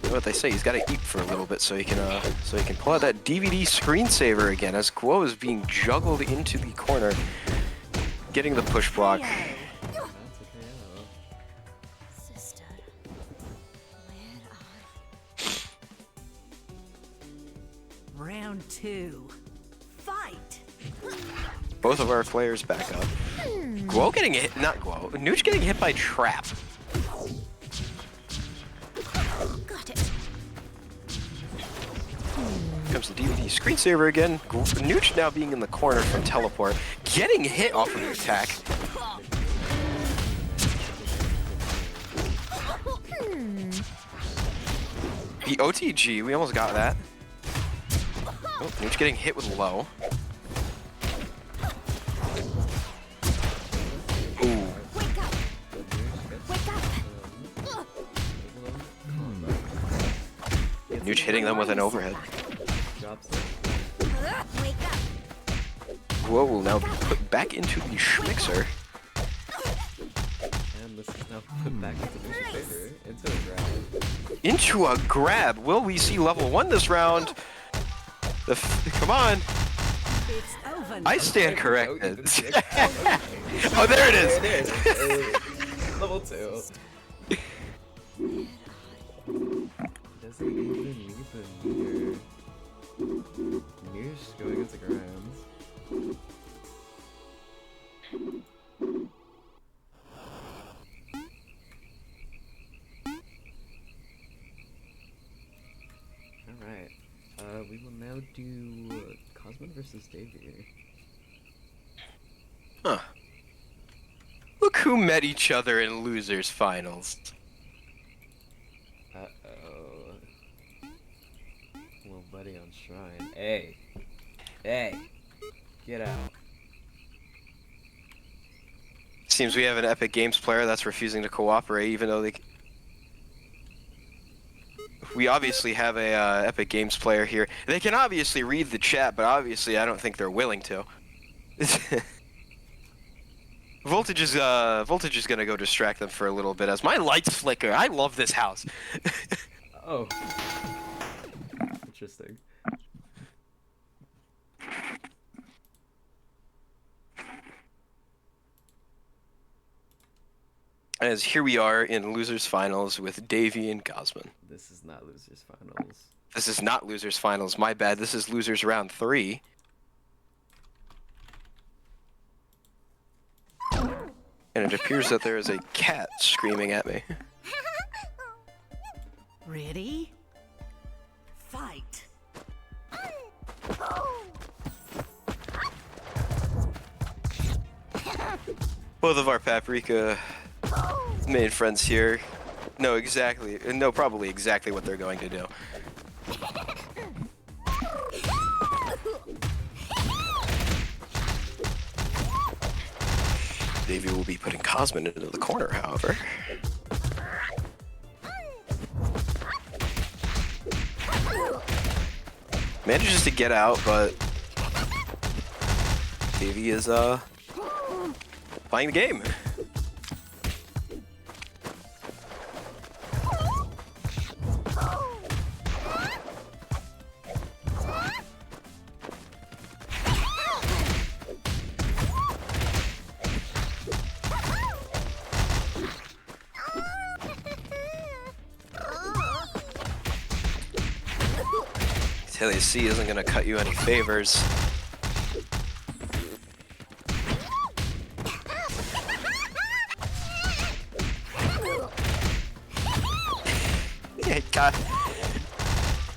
You know what they say, he's got to eat for a little bit so he can pull out that DVD screensaver again as Guo is being juggled into the corner, getting the push block. Sister, where are... Round 2. Fight. Both of our players back up. Guo getting hit, not Guo, Neuch getting hit by Trap. Got it. Comes the DVD screensaver again. Neuch now being in the corner from teleport, getting hit off of the attack. The OTG, we almost got that. Oh, Neuch getting hit with low. Ooh. Wake up. Wake up. Neuch hitting them with an overhead. Wake up. Guo will now be put back into the Schmixer. And this is now put back into Neuch's favor, into a grab. Into a grab. Will we see level 1 this round? Come on. It's over. I stand corrected. Okay. Oh, there it is. There it is. Level 2. Doesn't even need the meter. Neuch going into grinds. Alright. We will now do Cosmin versus Davy. Huh. Look who met each other in losers finals. Uh-oh. Little buddy on Shrine. Hey. Hey. Get out. Seems we have an Epic Games player that's refusing to cooperate, even though they... We obviously have a Epic Games player here. They can obviously read the chat, but obviously I don't think they're willing to. Voltage is gonna go distract them for a little bit as my lights flicker. I love this house. Oh. Interesting. As here we are in losers finals with Davy and Cosmin. This is not losers finals. This is not losers finals. My bad. This is losers round 3. And it appears that there is a cat screaming at me. Ready? Fight. Both of our Paprika main friends here know probably exactly what they're going to do. Davy will be putting Cosmin into the corner, however. Manages to get out, but Davy is playing the game. Taylor C isn't gonna cut you any favors.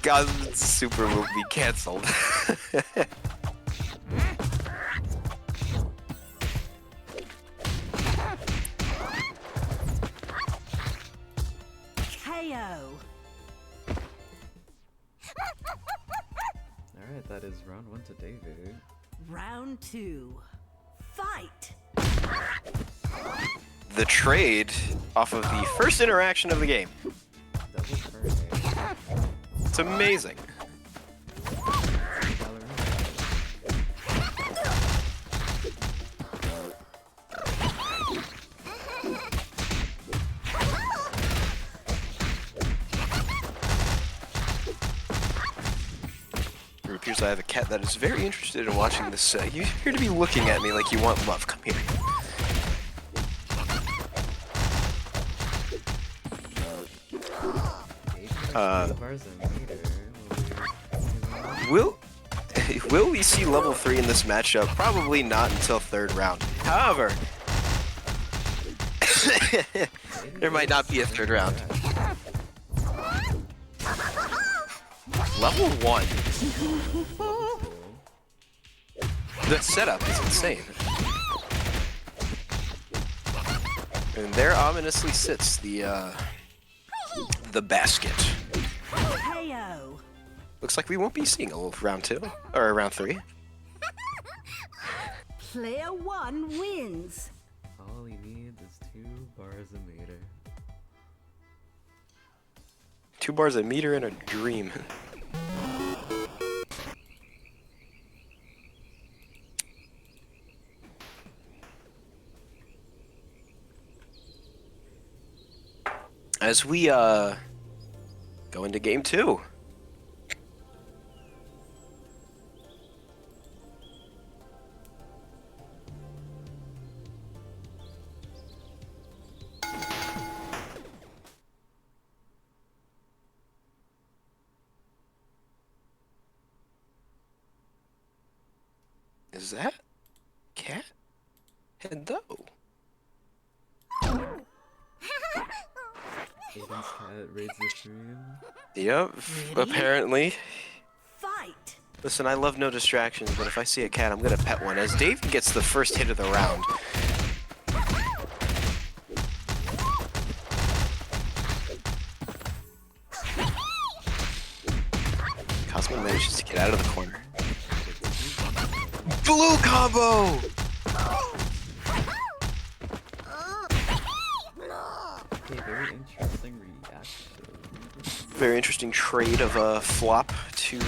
God's super will be cancelled. KO. that is round 1 to David. Round 2. Fight! The trade off of the first interaction of the game. Double turn. It's amazing. It appears I have a cat that is very interested in watching this. You appear to be looking at me like you want love. Come here. Will we see level 3 in this matchup? Probably not until 3rd round. However, there might not be a 3rd round. Level 1. The setup is insane. And there ominously sits the basket. KO! Looks like we won't be seeing a round 2 or round 3. Player 1 wins! All he needs is 2 bars a meter. 2 bars a meter in a dream. As we go into game 2. Is that cat? Hello. Aiden's cat raids the stream. Yep, apparently. Fight! Listen, I love no distractions, but if I see a cat, I'm gonna pet one. As Dave gets the first hit of the round. Cosmo manages to get out of the corner. Blue combo! Okay, very interesting reaction. Very interesting trade of a flop to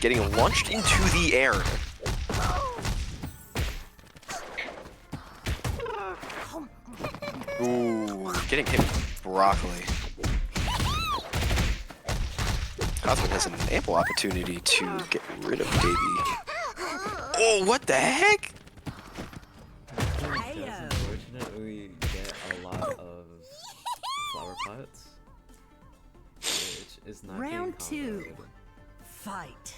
getting launched into the air. Ooh, getting hit with broccoli. Cosmo has an ample opportunity to get rid of Davy. Oh, what the heck? It's unfortunate we get a lot of flower pots, which is not Round being 2. comboed. Fight!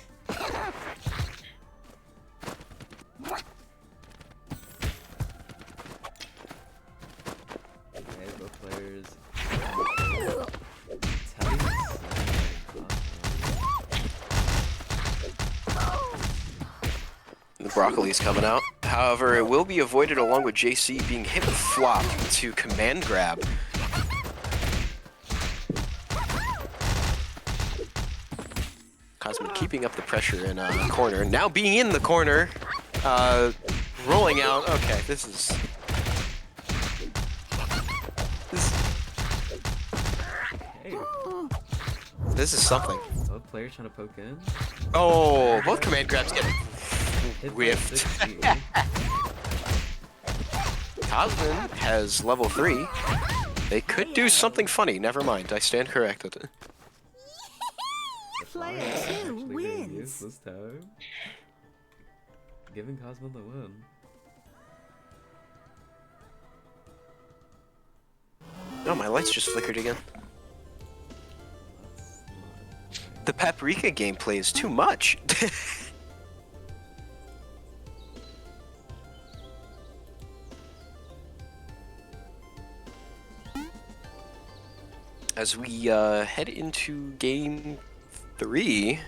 Okay, both players. The broccoli's coming out. However, it will be avoided along with JC being hit with flop to command grab. Cosmo keeping up the pressure in the corner. Now being in the corner, rolling out. Okay, this is Hey, this is something. both players trying to poke in. Oh, both command grabs get Hit by whiffed. 60. Cosmo has level 3. They could do something funny. Never mind. I stand corrected. Player 2 Actually getting wins! used this time. Giving Cosmo the win. Oh, my lights just flickered again. That's not The paprika gameplay is too much. As we head into game 3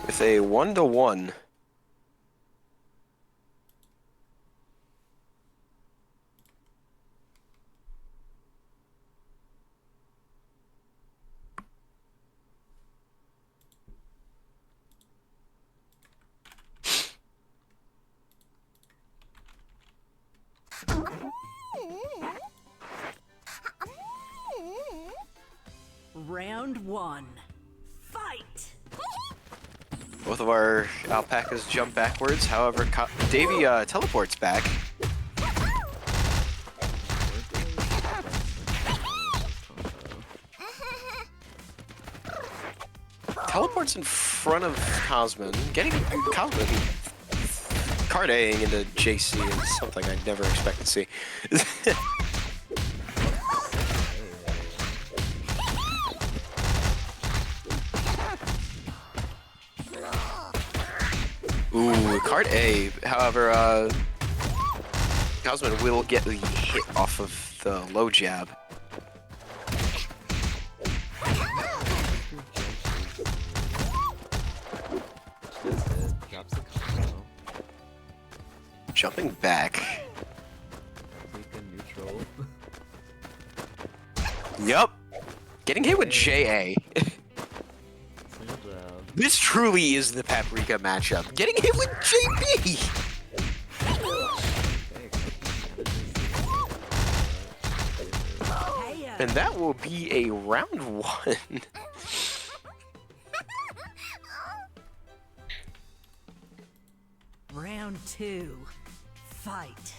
with a 1-to-1. Round one. Fight! Both of our alpacas jump backwards. However, Davy teleports back. Teleports in front of Cosmin. Getting Cosmin card A-ing into JC is something I never expect to see. Ooh, card A. However, Cosmin will get the hit off of the low jab. Drops the combo. Jumping back. Take a neutral. Yup. Getting hit with JA. Single jab. This truly is the Paprika matchup. Getting hit with JB! KO. And that will be a round one. Round two. Fight.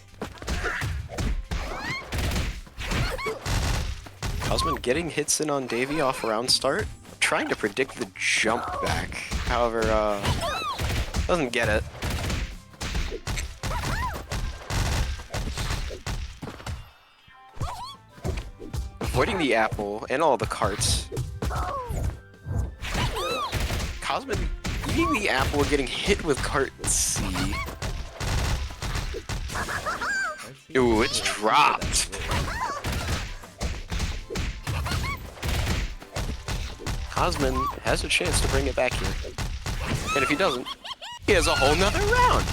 Cosmin getting hits in on Davy off round start. Trying to predict the jump back. However, doesn't get it. Avoiding the apple and all the carts. Cosmin eating the apple, getting hit with cart C. Ooh, it's dropped. Cosmin has a chance to bring it back here. And if he doesn't, he has a whole nother round.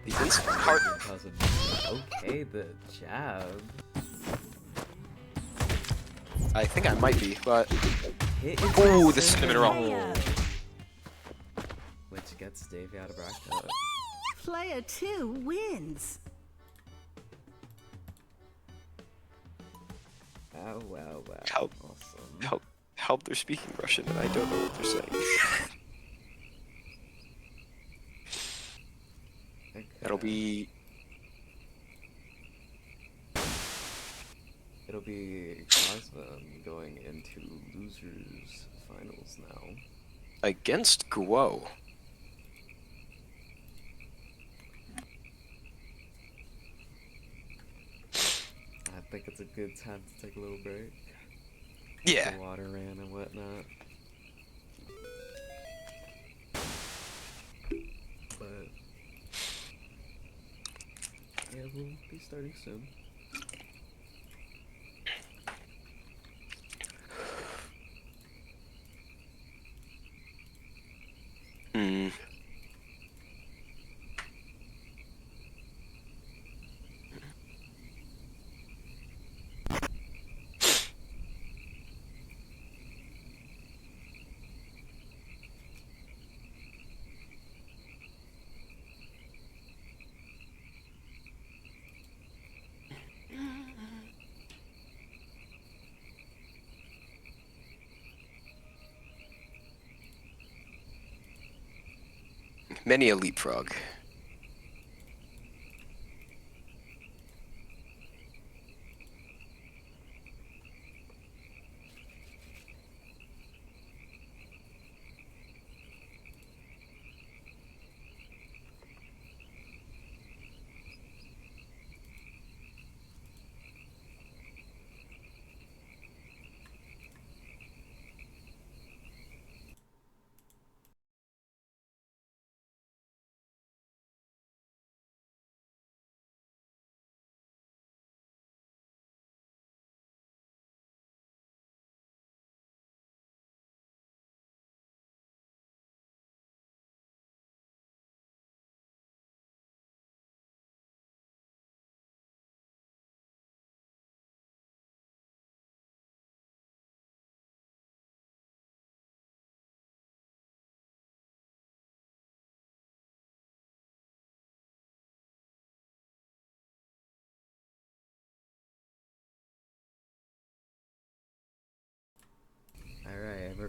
The instant cart. Okay, the jab. I think I might be, but Hit is ooh, the cinnamon roll. KO. Which gets Davey out of bracket. Player two wins. Wow, wow, wow. Help. Awesome. Help, they're speaking Russian and I don't know what they're saying. Okay. That'll be It'll be Cosmin going into losers finals now. against Guo. I think it's a good time to take a little break. Yeah. The water ran and whatnot. But yeah, we'll be starting soon. Hmm. Many a leapfrog.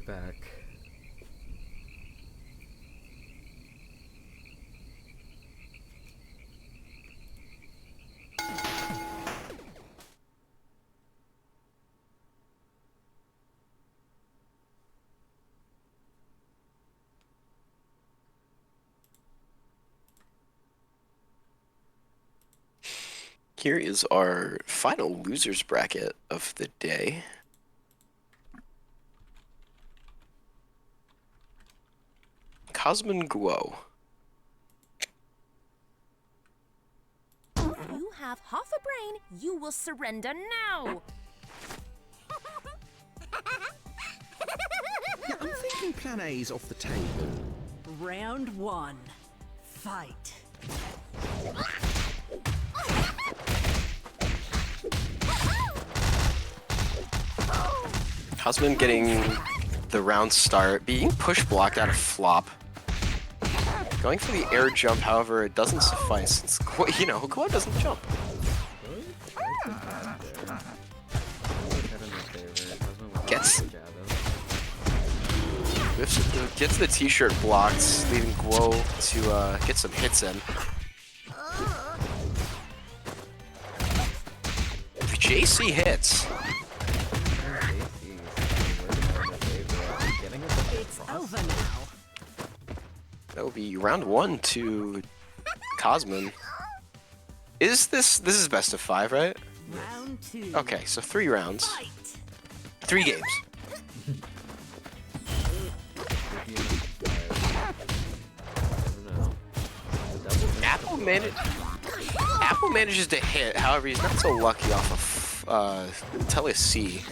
back. Here is our final losers bracket of the day. Cosmin Guo. You have half a brain. You will surrender now. Yeah, I'm thinking plan A's off the table. Round 1. Fight. Cosmin getting the round start, being push blocked out of flop. Going for the air jump, however, it doesn't suffice. It's, you know, Guo doesn't jump. Really? That's not bad there. Always had in my favor. Cosmin was Gets- jab Gets the t-shirt blocked, leaving Guo to get some hits in. The JC hits. It's over now. That will be round 1 to Cosmin. This is best of 5, right? Round 2. Okay, so 3 rounds. Fight. 3 games. Apple manages to hit, however, he's not so lucky off of Tele C.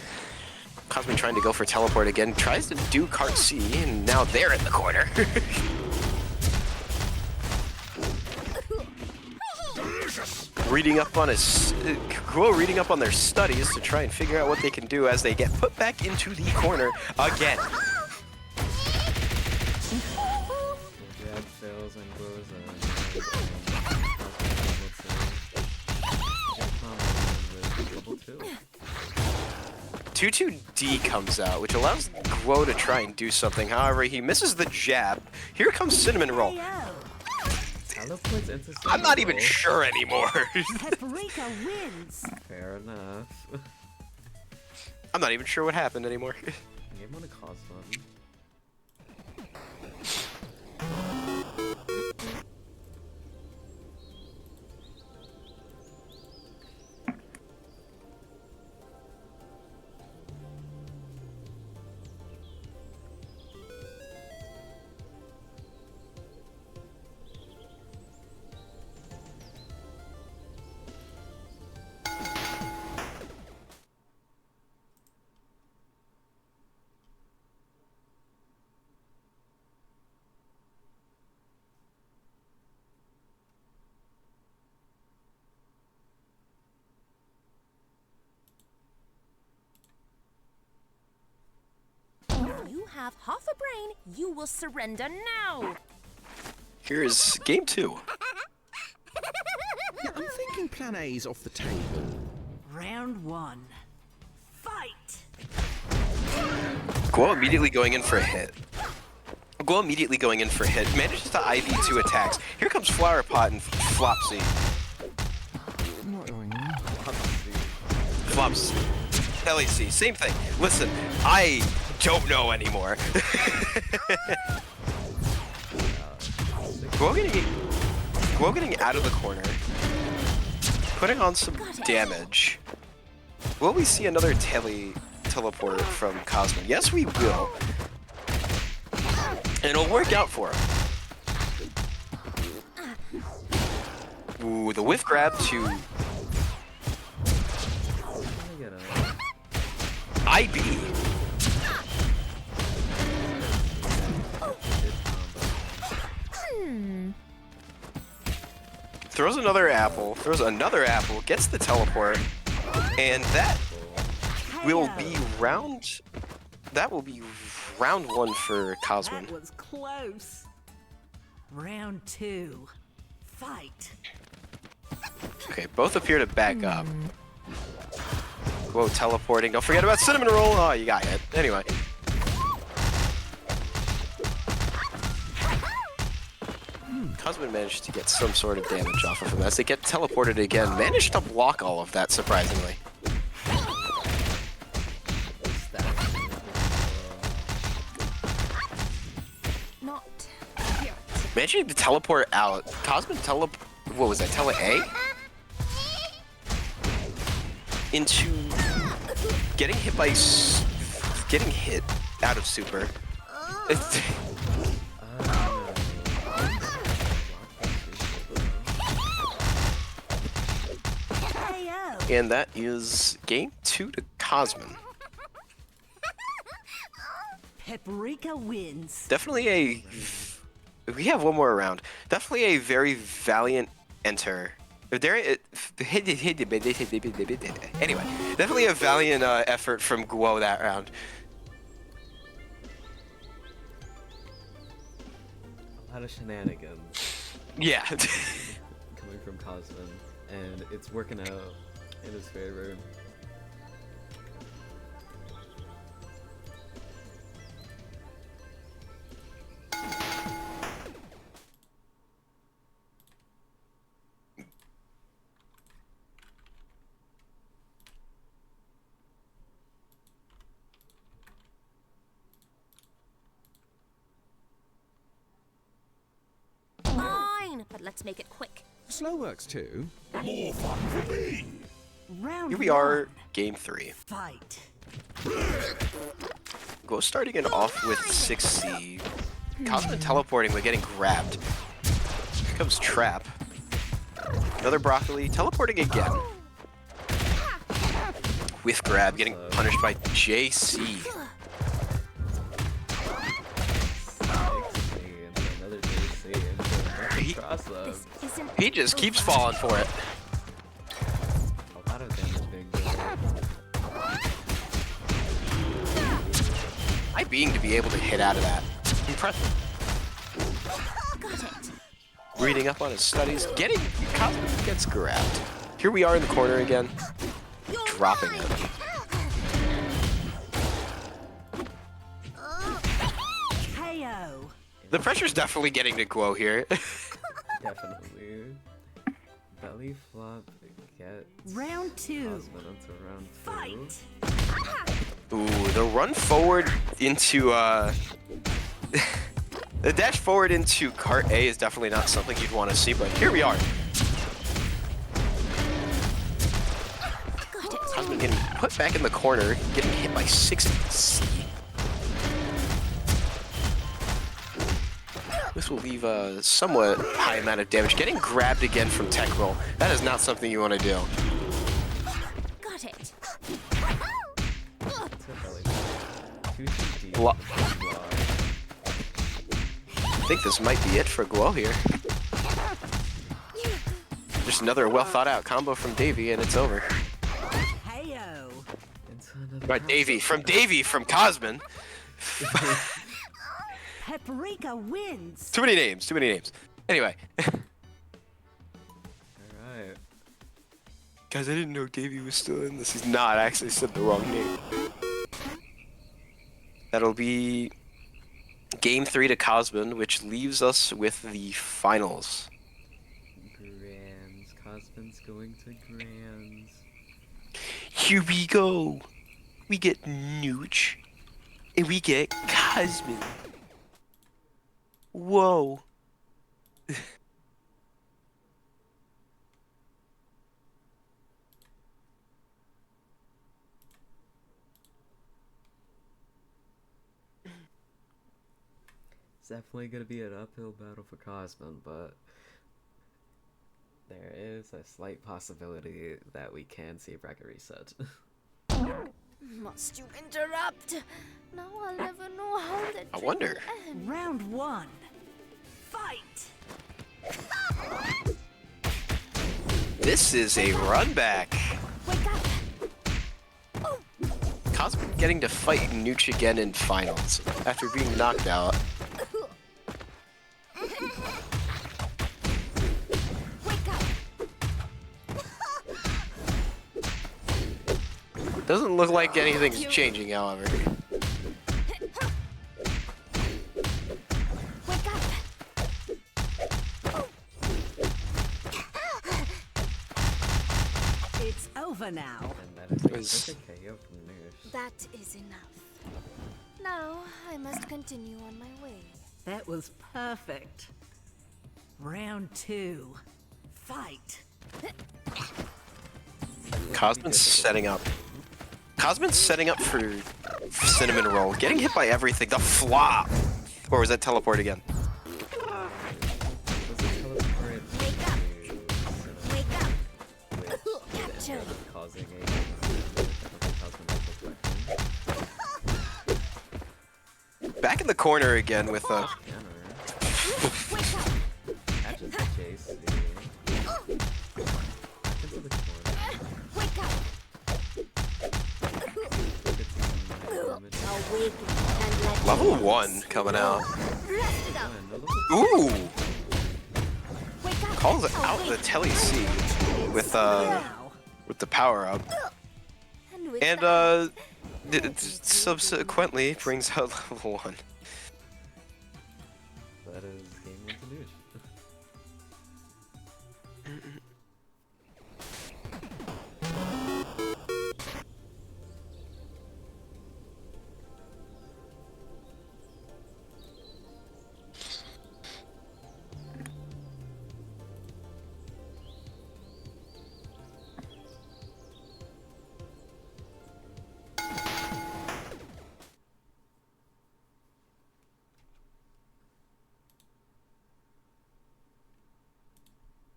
Cosmin trying to go for teleport again, tries to do cart C, and now they're in the corner. reading up on their studies to try and figure out what they can do as they get put back into the corner again. Jab fails and goes 2-2-D comes out, which allows Guo to try and do something. However, he misses the jab. Here comes Cinnamon Roll. I'm not even sure anymore. Paprika wins. Fair enough. I'm not even sure what happened anymore. Game on a Cosmin. You have half a brain. You will surrender now. Here's game 2. Yeah, I'm thinking plan A's off the table. Round 1. Fight. Guo immediately going in for a hit. Manages to IV 2 attacks. Here comes Flower Pot and Flopsy. Flops. LEC, same thing. Listen, I don't know anymore. Guo getting out of the corner. Putting on some damage. Will we see another teleport from Cosmin? Yes, we will. And it'll work out for him. Ooh, the whiff grab to IB. Throws another apple, gets the teleport, and that will be round 1 for Cosmin. That was close. Round 2. Fight. Okay, both appear to back up. Whoa, teleporting. Don't forget about Cinnamon Roll. Oh, you got hit. Anyway. Cosmin managed to get some sort of damage off of him as they get teleported again. Managed to block all of that, surprisingly. Not yet. Managing to teleport out. Cosmin what was that? Tele A? Into getting hit by getting hit out of super. And that is game 2 to Cosmin. Paprika wins. Definitely we have one more round. Definitely a very valiant enter. Anyway, definitely a valiant effort from Guo that round. A lot of shenanigans Yeah. coming from Cosmin, and it's working out in his favor. Fine, but let's make it quick. Slow works too. Round Here we are, one. game 3. Fight. Guo starting it off with 6C. Cosmin teleporting but getting grabbed. Here comes Trap. Another Broccoli, teleporting again. With grab, getting punished by JC. Another JC into cross them. This isn't. He just keeps falling for it. A lot of damage being done. I being to be able to hit out of that. Impressive. Got it. Reading up on his studies, Cosmin gets grabbed. Here we are in the corner again, dropping it. KO. The pressure's definitely getting to Guo here. Definitely. Belly flop gets Round 2. Cosmin into round 2. Fight. Ooh, the run forward into the dash forward into cart A is definitely not something you'd want to see, but here we are. Got it. Cosmin getting put back in the corner, getting hit by 6C. This will leave a somewhat high amount of damage. Getting grabbed again from tech roll. That is not something you want to do. Got it. It's a belly flop. 2 CP. Lo- Block. I think this might be it for Guo here. Just another well thought out combo from Davy and it's over. KO. Into another Right, Davy from Cosmin. Paprika wins. Too many names. Anyway. Alright. Guys, I didn't know Davy was still in this. He's not. I actually said the wrong name. That'll be game 3 to Cosmin, which leaves us with the finals. Grands. Cosmin's going to Grands. Here we go. We get Neuch, and we get Cosmin. Whoa. It's definitely gonna be an uphill battle for Cosmin, but there is a slight possibility that we can see bracket reset. Must you interrupt? Now I'll never know how the I dream wonder. will end. Round 1. Fight. This is a run back. Wake up. Cosmin getting to fight Neuch again in finals after being knocked out. Wake up. Doesn't look like anything's changing, however. Wake up. over now. And that is a Was- perfect KO from Neuch. That is enough. Now I must continue on my way. That was perfect. Round 2. Fight. Cosman's setting up. Cosman's setting up for cinnamon roll. Getting hit by everything. The flop. Or was that teleport again? Was it teleport Wake up. to Wake up. which Capture. ended up causing a Cosmo Back in the corner again with Wake up. catches the chase. Into the corner. Wake up. Gets some damage. Awaken and let level me 1 coming out. rest it up. And a little Ooh! Wake up. Calls out the Telly C with Now. the power up. And with And that, subsequently brings out level 1. that is game 1 to Neuch.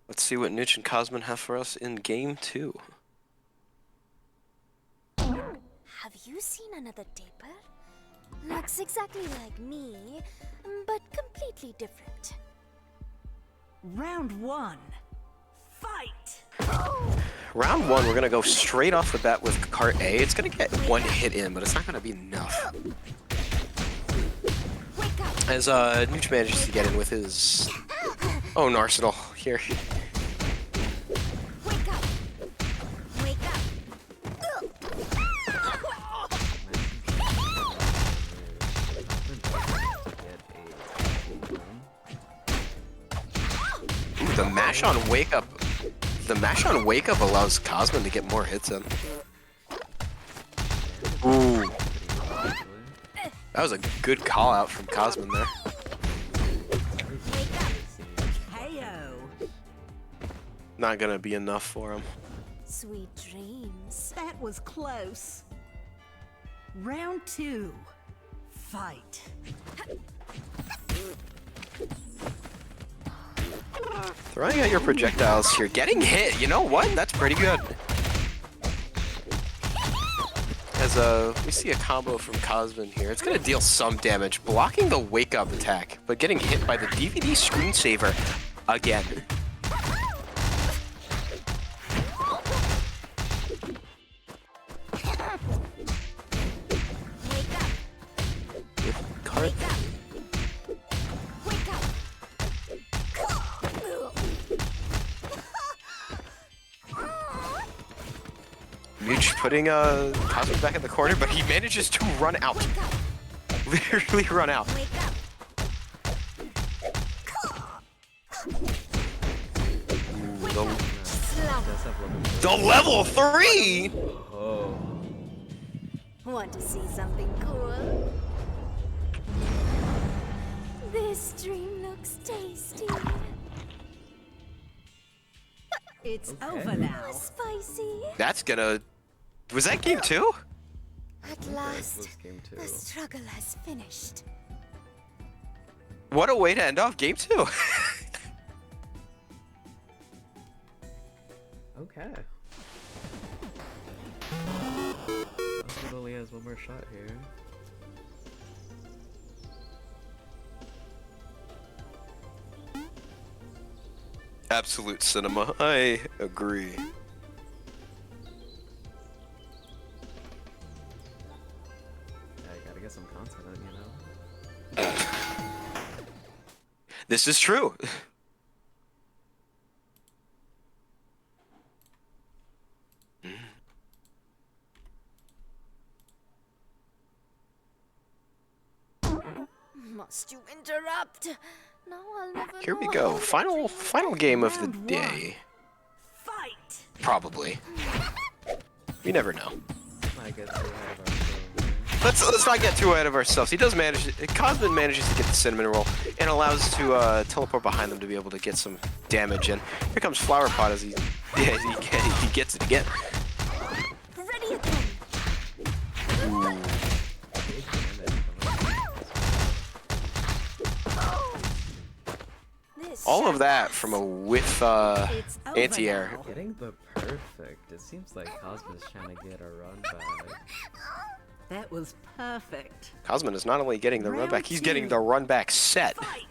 Let's see what Neuch and Cosman have for us in game 2. have you seen another taper? Looks exactly like me, but completely different. Round 1. Fight. Round 1, we're gonna go straight off the bat with cart A. It's gonna get one hit in, but it's not gonna be enough. Wake up. As Neuch manages to get in with his own arsenal here. Wake up. Wake up. Ooh, the mash on wake up. The mash on wake up allows Cosman to get more hits in. Ooh, that was a good call out from Cosman there. KO. Not gonna be enough for him. Sweet dreams. That was close. Round 2. Fight. Throwing out your projectiles here, getting hit. You know what? That's pretty good. As we see a combo from Cosman here. It's gonna deal some damage, blocking the wake up attack, but getting hit by the DVD screensaver again. Wake up. With cart. Wake up. Wake up. Neuch putting Cosman back in the corner, but he manages to run out. Wake up. Literally run out. Wake up. Slumber. Does have level The level 3! Oh. Want to see something cool? This dream looks tasty. It's Okay. over now. Spicy. That's gonna... Was that game 2? At This last, was game 2. the struggle has finished. What a way to end off game 2. Okay. Cosmo only has one more shot here. Absolute cinema. I agree. Yeah, you gotta get some content, you know? This is true. Must you interrupt? Now I'll never Here we know go. how Final game of the Round one. day. Fight. Probably. We never know. Might get too ahead of ourselves. Let's not get too ahead of ourselves. He does manage. Cosmin manages to get the cinnamon roll and allows us to teleport behind them to be able to get some damage. And here comes Flower Pot as he gets it again. Ready again. Ooh. This Oh. All of shall that pass. from a whiff It's over anti-air. now. Getting the perfect. It seems like Cosmo's trying to get a run back. That was perfect. Cosmin is not only getting the run Round back, he's two. getting the run back set. Fight!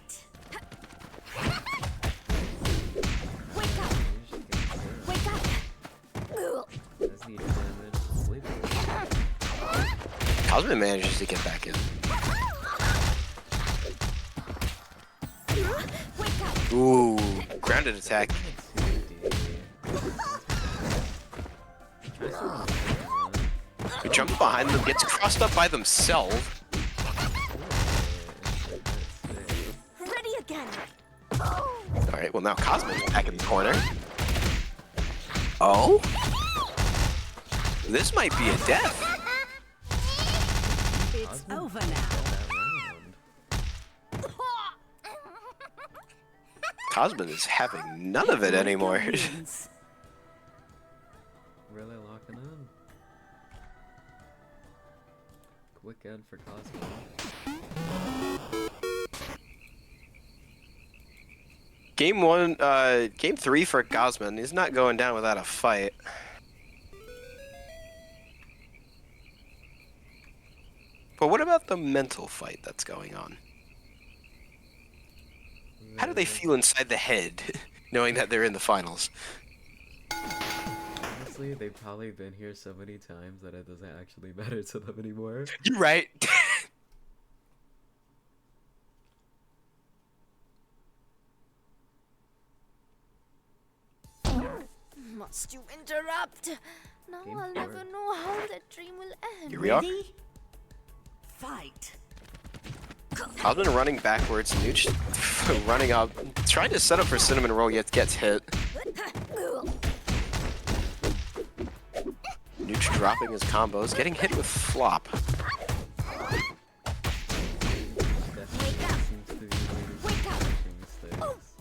Wake up. Wake up. Ugh. Does need damage. Sleep. Cosmin manages to get back in. Wake up. Ooh, grounded attack. He jumps behind them, gets crossed up by themselves. Ready again. Alright, well now Cosmin's back in the corner. Oh? This might be a death. It's over now. Cosmin is having none of it anymore. Wins. Really locking in. Quick end for Cosmo. Game 3 for Cosmin. He's not going down without a fight. But what about the mental fight that's going on? How do they feel inside the head, knowing that they're in the finals? Honestly, they've probably been here so many times that it doesn't actually matter to them anymore. You're right. Must you interrupt? Now Game I'll four. never know how that dream will end. Here we are. Ready? Fight. Cosmin running backwards, Neuch running up, trying to set up for cinnamon roll, yet gets hit. Neuch dropping his combos, getting hit with flop. Definitely seems to be leading to mistakes.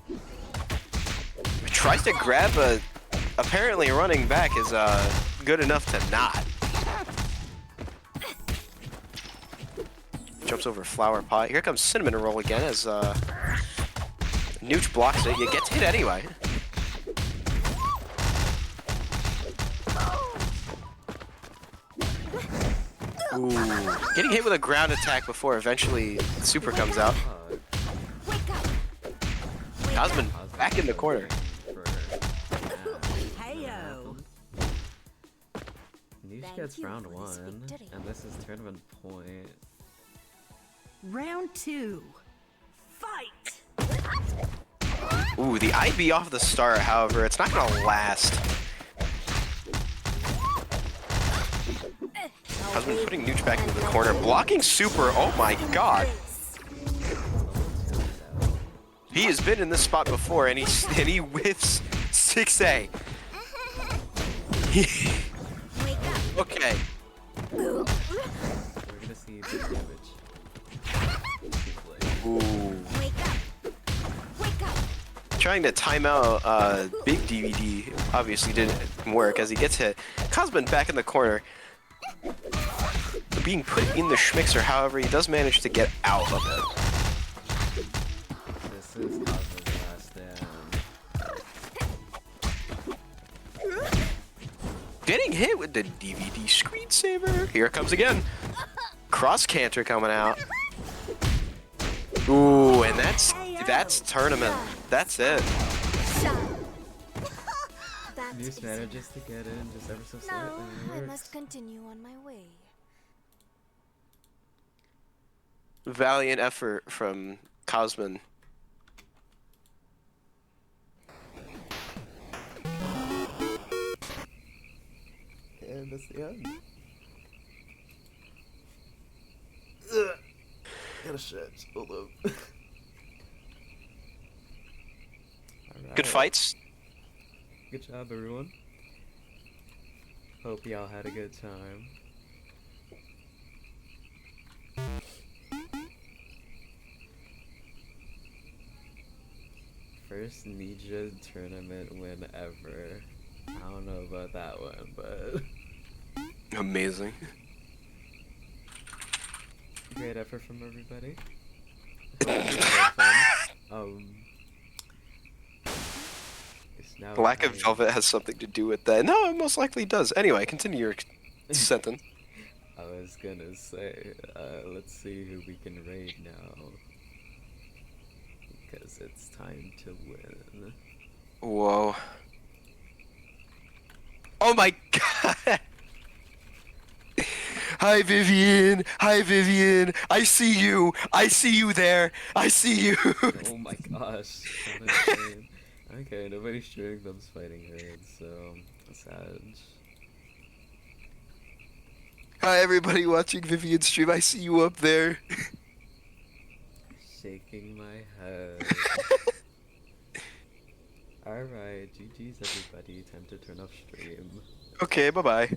Tries to grab a. Apparently, running back is good enough to not. Jumps over flower pot. Here comes cinnamon roll again as Neuch blocks it. It gets hit anyway. Ooh, getting hit with a ground attack before eventually super comes out. Fuck. Wake up. Cosmin back in the corner. Heyo. Neuch Thank gets you round for this 1, victory. and this is tournament point. Round 2. Fight. Ooh, the IB off the start, however, it's not gonna last. Cosmin putting Neuch back into the corner, blocking super. Oh my god. He has been in this spot before, and he whiffs 6A. Wake up. Okay. We're gonna see big damage. Ooh. Wake up. Wake up. Trying to time out big DVD obviously didn't work as he gets hit. Cosmin back in the corner. Being put in the schmixer, however, he does manage to get out of it. This is Cosmo's last stand. Getting hit with the DVD screensaver. Here it comes again. Cross canter coming out. Ooh, and that's tournament. That's it. That Neuch is manages to get in just ever so Now slightly. I and it must works. continue on my way. Valiant effort from Cosmin. And that's the end. Gotta stretch. Hold up. Good fights. Good job, everyone. Hope y'all had a good time. First Ninja tournament win ever. I don't know about that one, but Amazing. great effort from everybody. Hope you had fun. It's now Lack of 9. velvet has something to do with that. No, it most likely does. Anyway, continue your sentence. I was gonna say, let's see who we can raid now. Because it's time to win. Whoa. Oh my god! Hi Vivian! Hi Vivian! I see you! I see you there! I see you! Oh my gosh, kind of insane. Okay, nobody's cheering them's fighting her, so sad. Hi everybody watching Vivian's stream, I see you up there. Shaking my head. Alright, GG's everybody, time to turn off stream. Okay, bye bye.